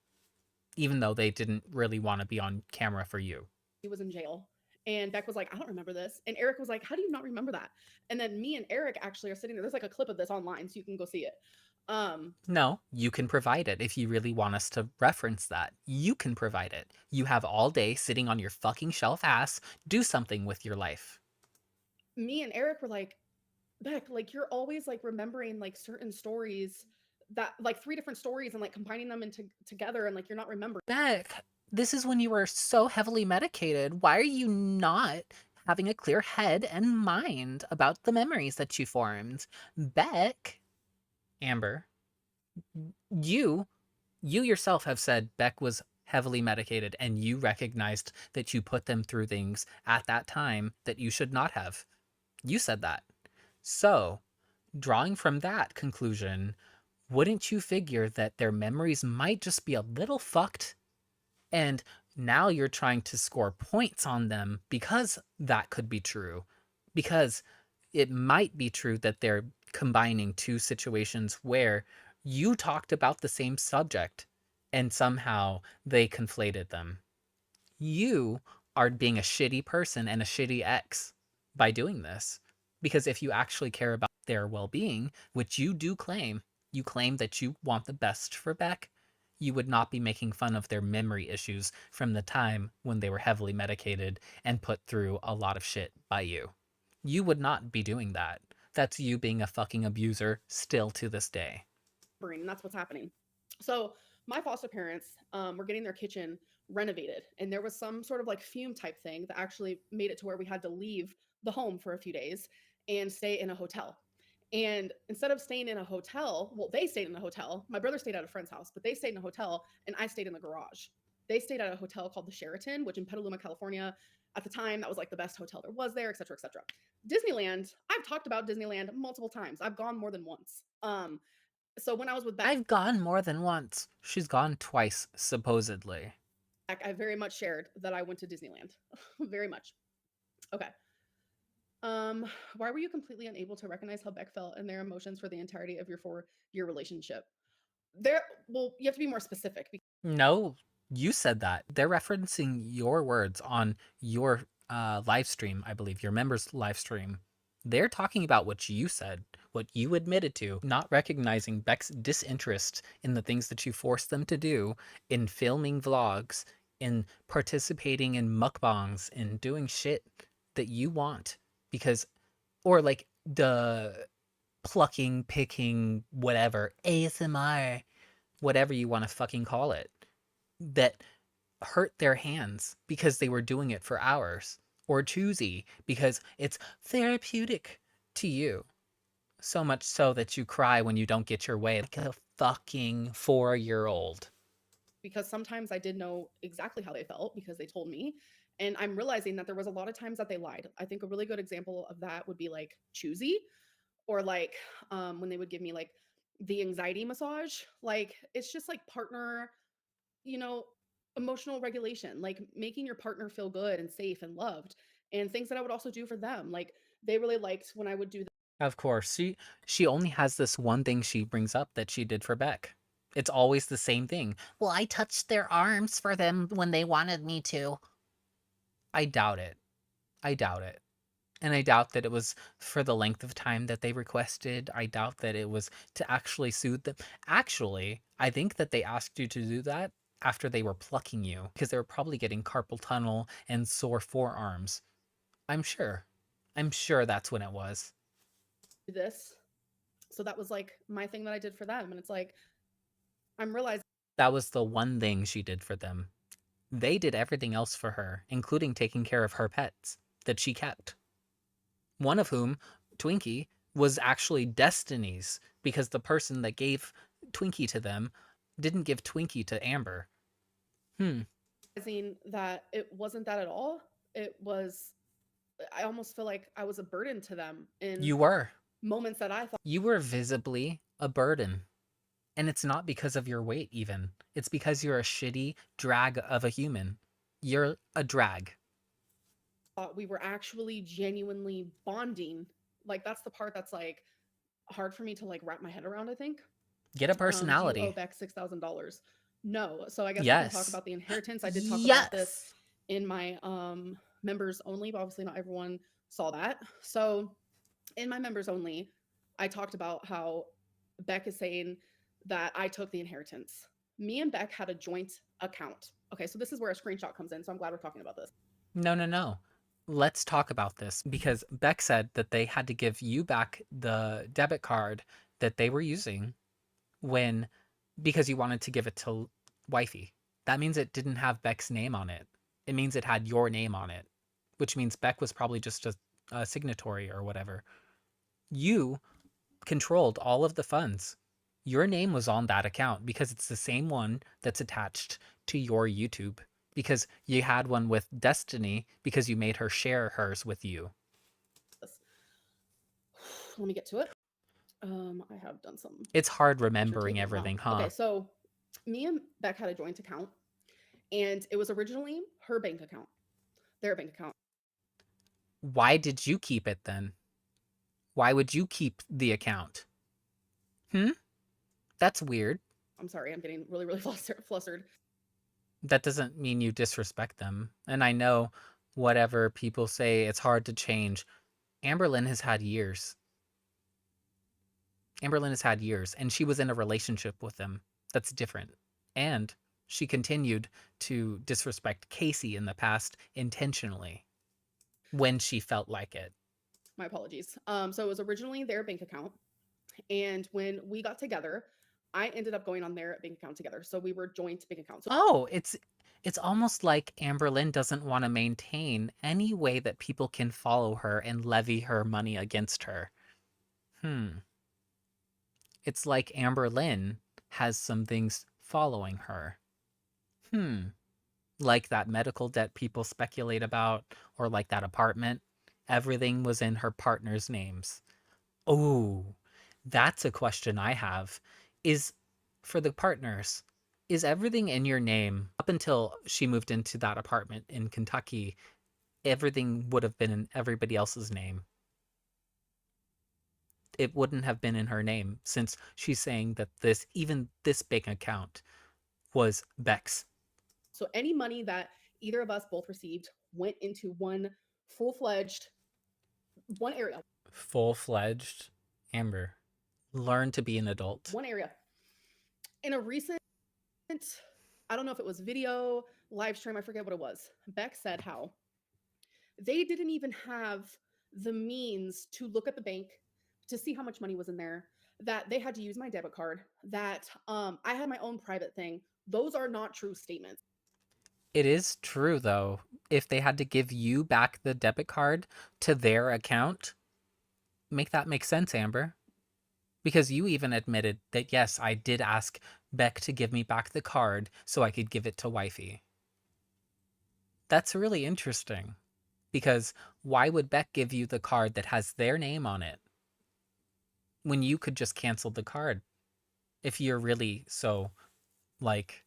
even though they didn't really want to be on camera for you. was in jail. And Beck was like, I don't remember this. And Eric was like, how do you not remember that? And then me and Eric actually are sitting there. There's like a clip of this online, so you can go see it. Um, No, you can provide it if you really want us to reference that. You can provide it. You have all day sitting on your fucking shelf ass. Do something with your life. Me and Eric were like, Beck, like you're always like remembering like certain stories that like three different stories and like combining them into together and like you're not remembering. Beck, this is when you were so heavily medicated. Why are you not having a clear head and mind about the memories that you formed? Beck, Amber, you you yourself have said Beck was heavily medicated and you recognized that you put them through things at that time that you should not have. You said that. So, drawing from that conclusion, wouldn't you figure that their memories might just be a little fucked? And now you're trying to score points on them because that could be true. Because it might be true that they're combining two situations where you talked about the same subject and somehow they conflated them. You are being a shitty person and a shitty ex by doing this. Because if you actually care about their well being, which you claim that you want the best for Beck, you would not be making fun of their memory issues from the time when they were heavily medicated and put through a lot of shit by you. You would not be doing that. That's you being a fucking abuser still to this day. And that's what's happening. So my foster parents were getting their kitchen renovated, and there was some sort of like fume type thing that actually made it to where we had to leave the home for a few days and stay in a hotel. And instead of staying in a hotel, well, they stayed in a hotel. My brother stayed at a friend's house, but they stayed in a hotel, and I stayed in the garage. They stayed at a hotel called the Sheraton, which in Petaluma, California, at the time, that was like the best hotel there was there, et cetera, et cetera. Disneyland, I've talked about Disneyland multiple times. I've gone more than once. So when I was with I've gone more than once. She's gone twice, supposedly. Beck, I very much shared that I went to Disneyland. Very much. Okay. Um, why were you completely unable to recognize how Beck felt and their emotions for the entirety of your 4-year relationship? There, well, you have to be more specific. No, you said that. They're referencing your words on your live stream, I believe, your members' live stream. They're talking about what you said, what you admitted to, not recognizing Beck's disinterest in the things that you forced them to do, in filming vlogs, in participating in mukbangs, in doing shit that you want. Because, or like the plucking, picking, whatever, ASMR, whatever you want to fucking call it, that hurt their hands because they were doing it for hours, or choosy because it's therapeutic to you. So much so that you cry when you don't get your way like a fucking 4-year old. Because sometimes I did know exactly how they felt because they told me. And I'm realizing that there was a lot of times that they lied. I think a really good example of that would be like choosy or like when they would give me like the anxiety massage. Like it's just like partner, you know, emotional regulation, like making your partner feel good and safe and loved, and things that I would also do for them. Like they really liked when I would do Of course, she only has this one thing she brings up that she did for Beck. It's always the same thing. Well, I touched their arms for them when they wanted me to. I doubt it. I doubt it. And I doubt that it was for the length of time that they requested. I doubt that it was to actually soothe them. Actually, I think that they asked you to do that after they were plucking you because they were probably getting carpal tunnel and sore forearms. I'm sure. I'm sure that's when it was. this. So that was like my thing that I did for them. And it's like, I'm realizing That was the one thing she did for them. They did everything else for her, including taking care of her pets that she kept. One of whom, Twinkie, was actually Destiny's because the person that gave Twinkie to them didn't give Twinkie to Amber. Hmm. that it wasn't that at all. It was, I almost feel like I was a burden to them in You were. moments that I thought You were visibly a burden. And it's not because of your weight, even. It's because you're a shitty drag of a human. You're a drag. thought we were actually genuinely bonding. Like that's the part that's like hard for me to like wrap my head around, I think. Get a Do you owe personality. Beck $6,000? No. So I guess we can talk Yes. about the inheritance. I did talk about this Yes. in my members only, but obviously not everyone saw that. So in my members only, I talked about how Beck is saying that I took the inheritance. Me and Beck had a joint account. Okay, so this is where a screenshot comes in. So I'm glad we're talking about this. No, no, no. Let's talk about this because Beck said that they had to give you back the debit card that they were using when because you wanted to give it to wifey. That means it didn't have Beck's name on it. It means it had your name on it, which means Beck was probably just a signatory or whatever. You controlled all of the funds. Your name was on that account because it's the same one that's attached to your YouTube. Because you had one with Destiny because you made her share hers with you. Let me get to it. I have done some It's hard extra remembering taking, huh? everything, huh? Okay, so me and Beck had a joint account, and it was originally her bank account, their bank account. Why did you keep it then? Why would you keep the account? Hmm? That's weird. I'm sorry, I'm getting really, really flustered. That doesn't mean you disrespect them. And I know whatever people say, it's hard to change. Amberlynn has had years. Amberlynn has had years, and she was in a relationship with them. That's different. And she continued to disrespect Casey in the past intentionally when she felt like it. My apologies. So it was originally their bank account, and when we got together, I ended up going on their bank account together. So we were joint bank accounts. So Oh, it's almost like Amberlynn doesn't want to maintain any way that people can follow her and levy her money against her. Hmm. It's like Amberlynn has some things following her. Hmm. Like that medical debt people speculate about, or like that apartment. Everything was in her partner's names. Oh, that's a question I have. Is for the partners, is everything in your name up until she moved into that apartment in Kentucky? Everything would have been in everybody else's name. It wouldn't have been in her name since she's saying that even this bank account was Beck's. so any money that either of us both received went into one full-fledged one area, Full fledged Amber. Learn to be an adult. one area. In a recent, I don't know if it was video, live stream, I forget what it was. Beck said how they didn't even have the means to look at the bank to see how much money was in there, that they had to use my debit card, that I had my own private thing. Those are not true statements. It is true, though. If they had to give you back the debit card to their account, make that make sense, Amber. Because you even admitted that, yes, I did ask Beck to give me back the card so I could give it to wifey. That's really interesting. Because why would Beck give you the card that has their name on it when you could just cancel the card if you're really so, like,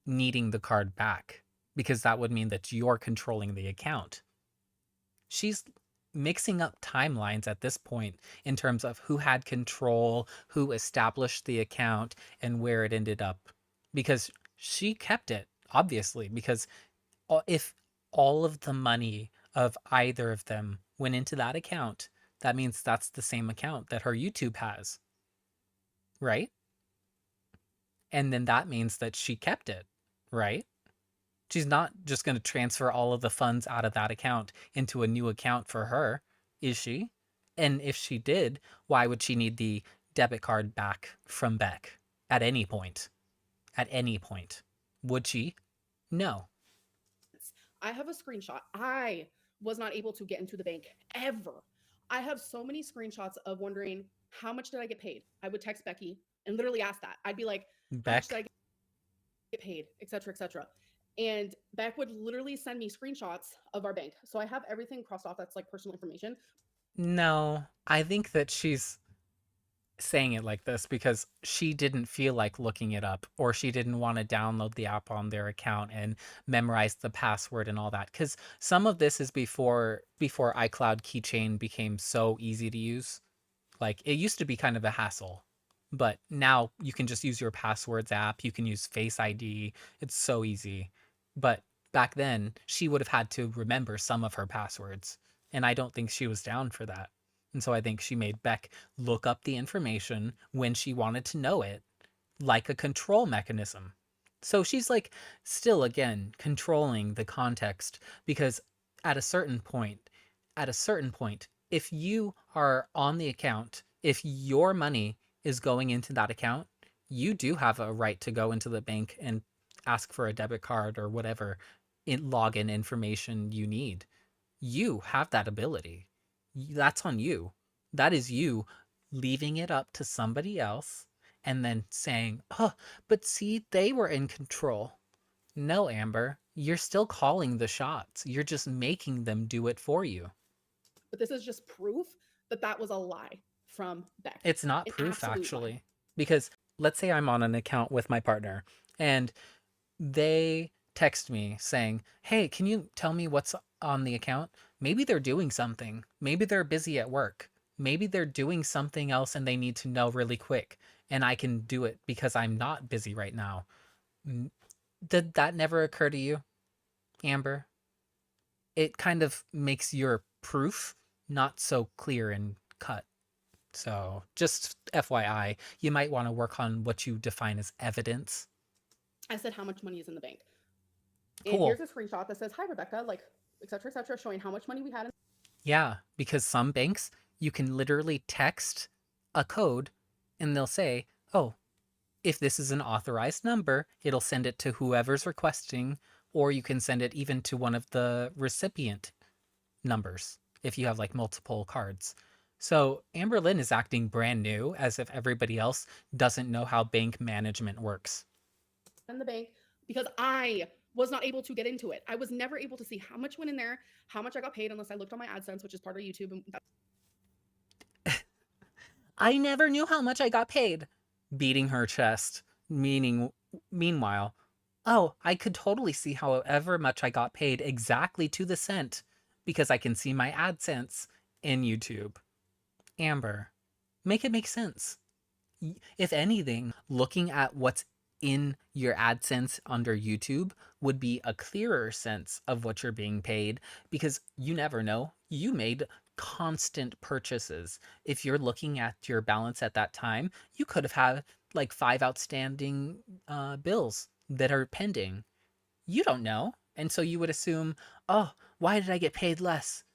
needing the card back? Because that would mean that you're controlling the account. She's mixing up timelines at this point in terms of who had control, who established the account, and where it ended up. Because she kept it, obviously, because if all of the money of either of them went into that account, that means that's the same account that her YouTube has, right? And then that means that she kept it, right? She's not just going to transfer all of the funds out of that account into a new account for her, is she? And if she did, why would she need the debit card back from Beck at any point? At any point. Would she? No. I have a screenshot. I was not able to get into the bank ever. I have so many screenshots of wondering how much did I get paid. I would text Becky and literally ask that. I'd be like, how much did I Beck? get paid, etc., etc. And Beck would literally send me screenshots of our bank. So I have everything crossed off that's like personal information. No. I think that saying it like this because she didn't feel like looking it up, or she didn't want to download the app on their account and memorize the password and all that, cuz some of this is before iCloud keychain became so easy to use. Like, it used to be kind of a hassle, but now you can just use your passwords app, you can use Face ID. It's so easy. But back then, she would have had to remember some of her passwords, and I don't think she was down for that. And so I think she made Beck look up the information when she wanted to know it, like a control mechanism. So she's like still again controlling the context, because at a certain point, if you are on the account, if your money is going into that account, you do have a right to go into the bank and ask for a debit card or whatever login information you need. You have that ability. That's on you. That is you leaving it up to somebody else and then saying, oh, but see, they were in control. No, Amber, you're still calling the shots. You're just making them do it for you. But this is just proof that that was a lie from Beck. It's not An proof, absolute lie. actually. Because let's say I'm on an account with my partner and they text me saying, hey, can you tell me what's on the account? Maybe they're doing something. Maybe they're busy at work. Maybe they're doing something else and they need to know really quick. And I can do it because I'm not busy right now. Did that never occur to you, Amber? It kind of makes your proof not so clear and cut. So, just FYI, you might want to work on what you define as evidence. I said how much money is in the bank. And here's Cool. a screenshot that says, hi, Rebecca, like, et cetera, showing how much money we had in. Yeah, because some banks, you can literally text a code and they'll say, oh, if this is an authorized number, it'll send it to whoever's requesting, or you can send it even to one of the recipient numbers if you have like multiple cards. So Amberlynn is acting brand new as if everybody else doesn't know how bank management works. In the bank because I was not able to get into it. I was never able to see how much went in there, how much I got paid, unless I looked on my AdSense, which is part of YouTube. And I never knew how much I got paid. Beating her chest, meaning, meanwhile, oh, I could totally see however much I got paid exactly to the cent because I can see my AdSense in YouTube. Amber, make it make sense. If anything, looking at what's in your AdSense under YouTube would be a clearer sense of what you're being paid, because you never know. You made constant purchases. If you're looking at your balance at that time, you could have had like 5 outstanding bills that are pending. You don't know. And so you would assume, oh, why did I get paid less?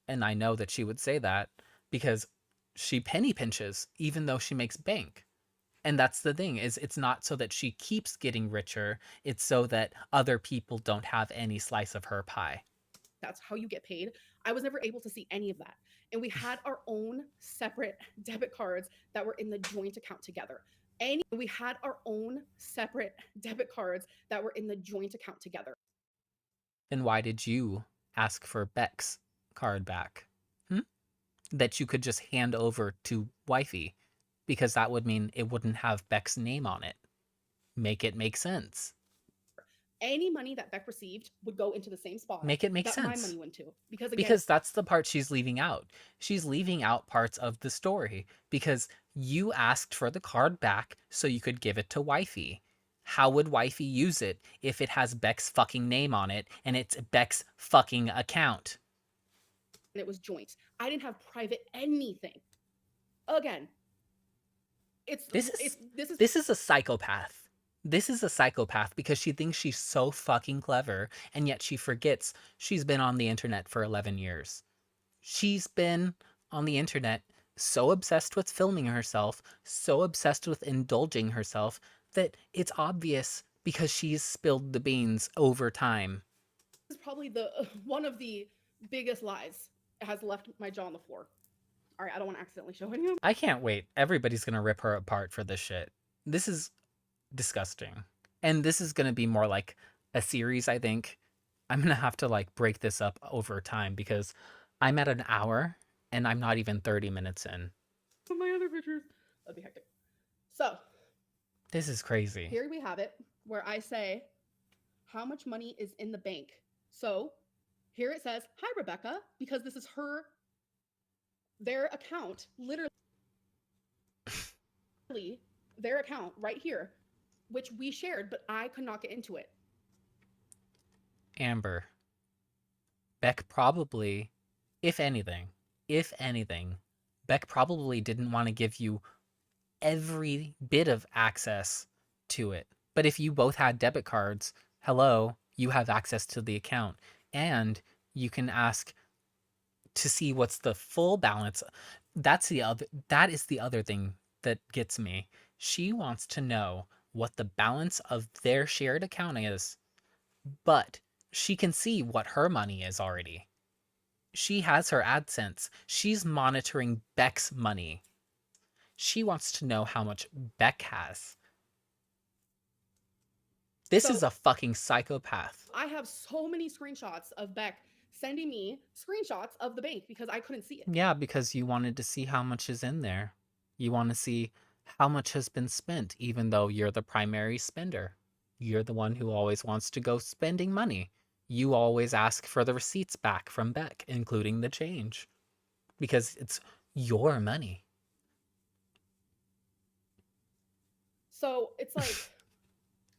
And I know that she would say that because she penny pinches even though she makes bank. And that's the thing, is it's not so that she keeps getting richer, it's so that other people don't have any slice of her pie. that's how you get paid. I was never able to see any of that. And we had our own separate debit cards that were in the joint account together. We had our own separate debit cards that were in the joint account together. Then why did you ask for Beck's card back? Hmm? That you could just hand over to wifey, because that would mean it wouldn't have Beck's name on it. Make it make sense. Any money that Beck received would go into the same spot Make it make that my sense. money went to. Because again, Because that's the part she's leaving out. She's leaving out parts of the story because you asked for the card back so you could give it to wifey. How would wifey use it if it has Beck's fucking name on it and it's Beck's fucking account? it was joint. I didn't have private anything. Again, it's This is this is this is a psychopath. This is a psychopath because she thinks she's so fucking clever and yet she forgets she's been on the internet for 11 years. She's been on the internet so obsessed with filming herself, so obsessed with indulging herself, that it's obvious because she's spilled the beans over time. probably the one of the biggest lies. It has left my jaw on the floor. All right, I don't want to accidentally show anyone. I can't wait. Everybody's gonna rip her apart for this shit. This is disgusting. And this is gonna be more like a series, I think. I'm gonna have to like break this up over time because I'm at an hour and I'm not even 30 minutes in. My other pictures. that'd be hectic. So This is crazy. here we have it where I say how much money is in the bank. So here it says, "Hi Rebecca," because this is their account, literally their account right here, which we shared, but I could not get into it. Amber, Beck probably, if anything, Beck probably didn't want to give you every bit of access to it. But if you both had debit cards, hello, you have access to the account. And you can ask to see what's the full balance. That is the other thing that gets me. She wants to know what the balance of their shared account is, but she can see what her money is already. She has her AdSense. She's monitoring Beck's money. She wants to know how much Beck has. This is So a fucking psychopath. I have so many screenshots of Beck sending me screenshots of the bank because I couldn't see it. Yeah, because you wanted to see how much is in there. You want to see how much has been spent, even though you're the primary spender. You're the one who always wants to go spending money. You always ask for the receipts back from Beck, including the change, because it's your money. So it's like,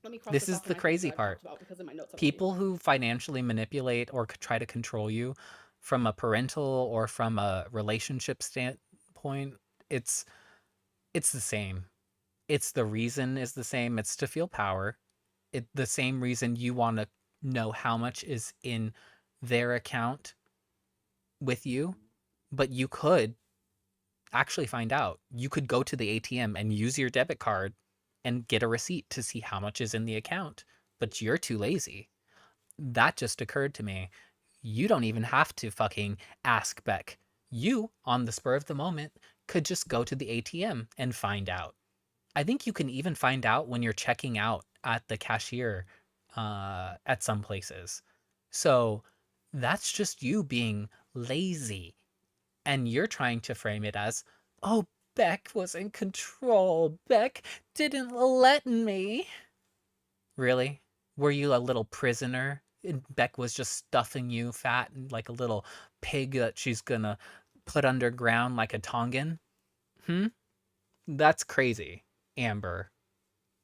let me cross This this is off of the my things crazy that I've part. talked about because in my notes I've already. People who financially manipulate or try to control you from a parental or from a relationship standpoint, it's it's the same. It's the reason is the same. It's to feel power. The same reason you want to know how much is in their account with you, but you could actually find out. You could go to the ATM and use your debit card and get a receipt to see how much is in the account, but you're too lazy. That just occurred to me. You don't even have to fucking ask Beck. You, on the spur of the moment, could just go to the ATM and find out. I think you can even find out when you're checking out at the cashier at some places. So that's just you being lazy. And you're trying to frame it as, oh, Beck was in control. Beck didn't let me. Really? Were you a little prisoner? And Beck was just stuffing you fat and like a little pig that she's gonna put underground like a Tongan? Hmm? That's crazy, Amber.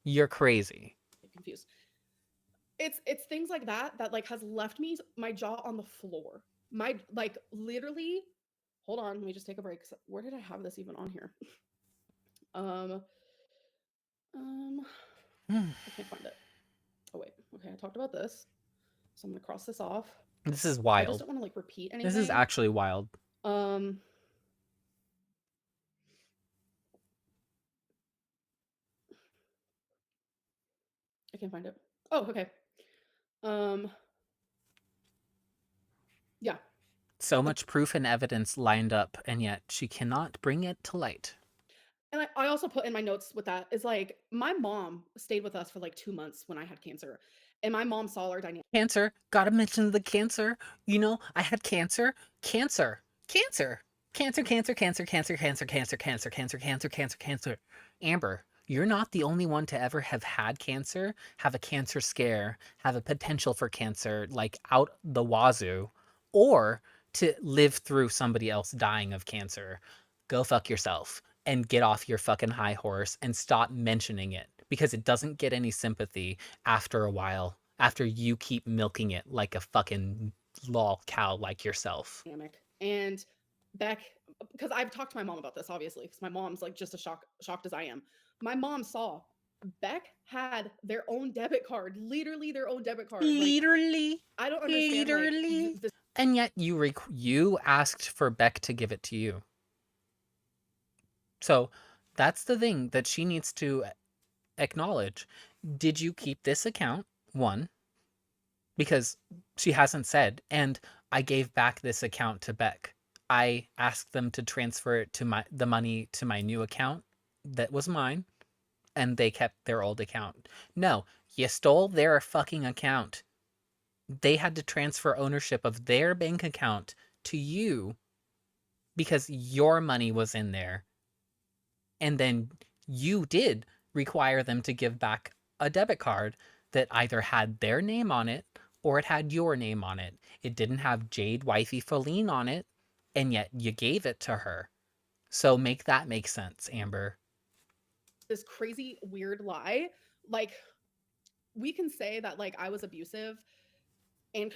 You're crazy. Confused. It's things like that that like has left me my jaw on the floor. My like literally. Hold on, let me just take a break. Where did I have this even on here? Um, um, I can't find it. Oh wait, okay, I talked about this, so I'm gonna cross this off. This is I just wild. don't want to like repeat This is anything. actually wild. Um, I can't find it. Oh, okay. Um, yeah. So much proof and evidence lined up, and yet she cannot bring it to light. And I also put in my notes with that is like my mom stayed with us for like 2 months when I had cancer, and my mom saw our dynamic. Cancer. Gotta mention the cancer. You know, I had cancer. Cancer. Cancer. Cancer, cancer, cancer, cancer, cancer, cancer, cancer, cancer, cancer, cancer, cancer. Amber, you're not the only one to ever have had cancer, have a cancer scare, have a potential for cancer, like out the wazoo, or to live through somebody else dying of cancer. Go fuck yourself and get off your fucking high horse and stop mentioning it because it doesn't get any sympathy after a while, after you keep milking it like a fucking lol cow like yourself. And Beck, because I've talked to my mom about this, obviously, because my mom's like just as shocked as I am. My mom saw Beck had their own debit card, literally their own debit card. Like Literally, I don't understand like literally. this. And yet you asked for Beck to give it to you. So that's the thing that she needs to acknowledge. Did you keep this account? One, because she hasn't said, and I gave back this account to Beck. I asked them to transfer it to the money to my new account that was mine, and they kept their old account. No, you stole their fucking account. They had to transfer ownership of their bank account to you because your money was in there. And then you did require them to give back a debit card that either had their name on it or it had your name on it. It didn't have Jade Wifey Feline on it, and yet you gave it to her. So make that make sense, Amber. This crazy weird lie. Like we can say that like I was abusive and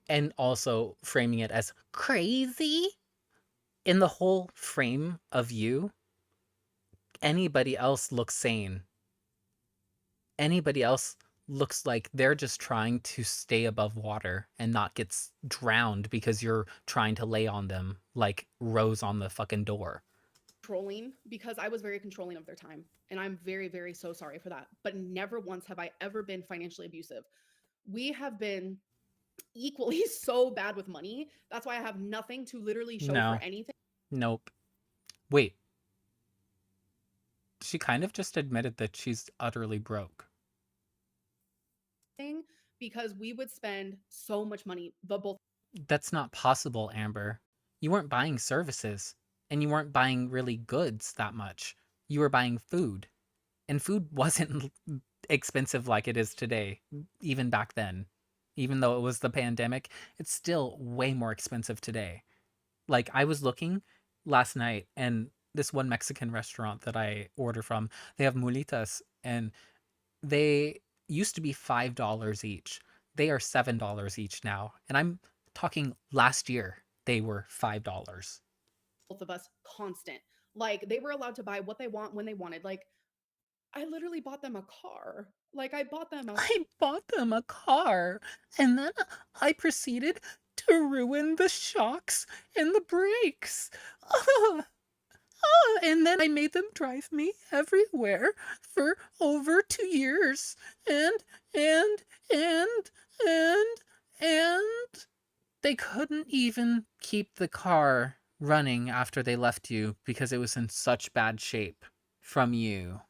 And also framing it as crazy in the whole frame of you, anybody else looks sane. Anybody else looks like they're just trying to stay above water and not get drowned because you're trying to lay on them like Rose on the fucking door. controlling because I was very controlling of their time. And I'm very, very so sorry for that. But never once have I ever been financially abusive. We have been equally so bad with money. That's why I have nothing to literally show for No. anything. Nope. Wait. She kind of just admitted that she's utterly broke. Because we would spend so much money, the both. That's not possible, Amber. You weren't buying services, and you weren't buying really goods that much. You were buying food. And food wasn't expensive like it is today, even back then. Even though it was the pandemic, it's still way more expensive today. Like, I was looking last night, and this one Mexican restaurant that I order from, they have mulitas, and they used to be $5 each. They are $7 each now. And I'm talking last year, they were $5. Both of us constant. Like they were allowed to buy what they want when they wanted. Like I literally bought them a car. Like I bought them a I bought them a car, and then I proceeded to ruin the shocks and the brakes. And then I made them drive me everywhere for over 2 years. And, and, and, and, and they couldn't even keep the car running after they left you because it was in such bad shape. From you.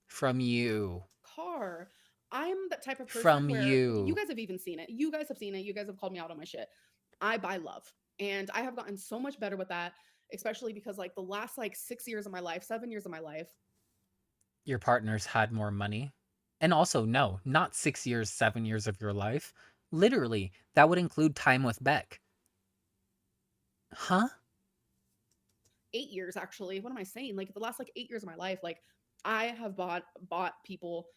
From you. car. I'm that type of person From where you you. guys have even seen it. You guys have seen it. You guys have called me out on my shit. I buy love. And I have gotten so much better with that, especially because like the last like 6 years of my life, 7 years of my life, Your partners had more money. And also, no, not 6 years, 7 years of your life. Literally, that would include time with Beck. Huh? 8 years actually. What am I saying? Like the last like 8 years of my life, like I have bought people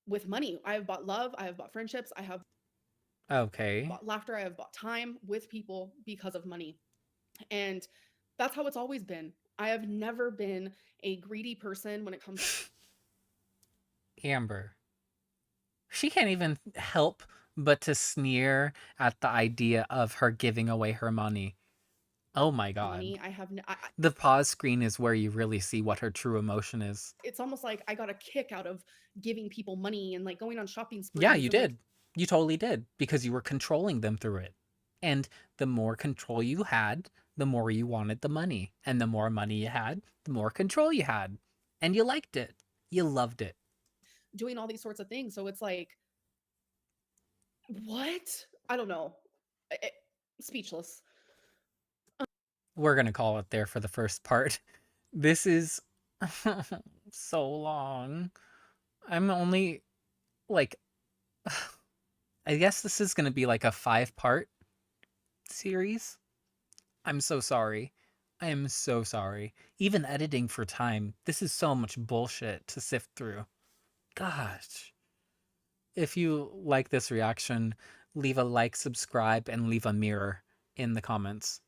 with money. I have bought love. I have bought friendships. I have Okay. bought laughter. I have bought time with people because of money. And that's how it's always been. I have never been a greedy person when it comes Amber. She can't even help but to sneer at the idea of her giving away her money. Oh my to money. god. I have The pause screen is where you really see what her true emotion is. it's almost like I got a kick out of giving people money and like going on shopping Yeah, sprees you and like did. You totally did because you were controlling them through it. And the more control you had, the more you wanted the money. And the more money you had, the more control you had. And you liked it. You loved it. doing all these sorts of things. So it's like, what? I don't know. Speechless. We're going to call it there for the first part. This is so long. I'm only like, I guess this is going to be like a 5-part series. I'm so sorry. I am so sorry. Even editing for time, this is so much bullshit to sift through. Gosh. If you like this reaction, leave a like, subscribe, and leave a mirror in the comments.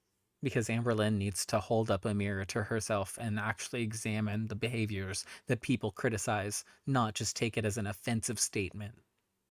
Because Amberlynn needs to hold up a mirror to herself and actually examine the behaviors that people criticize, not just take it as an offensive statement.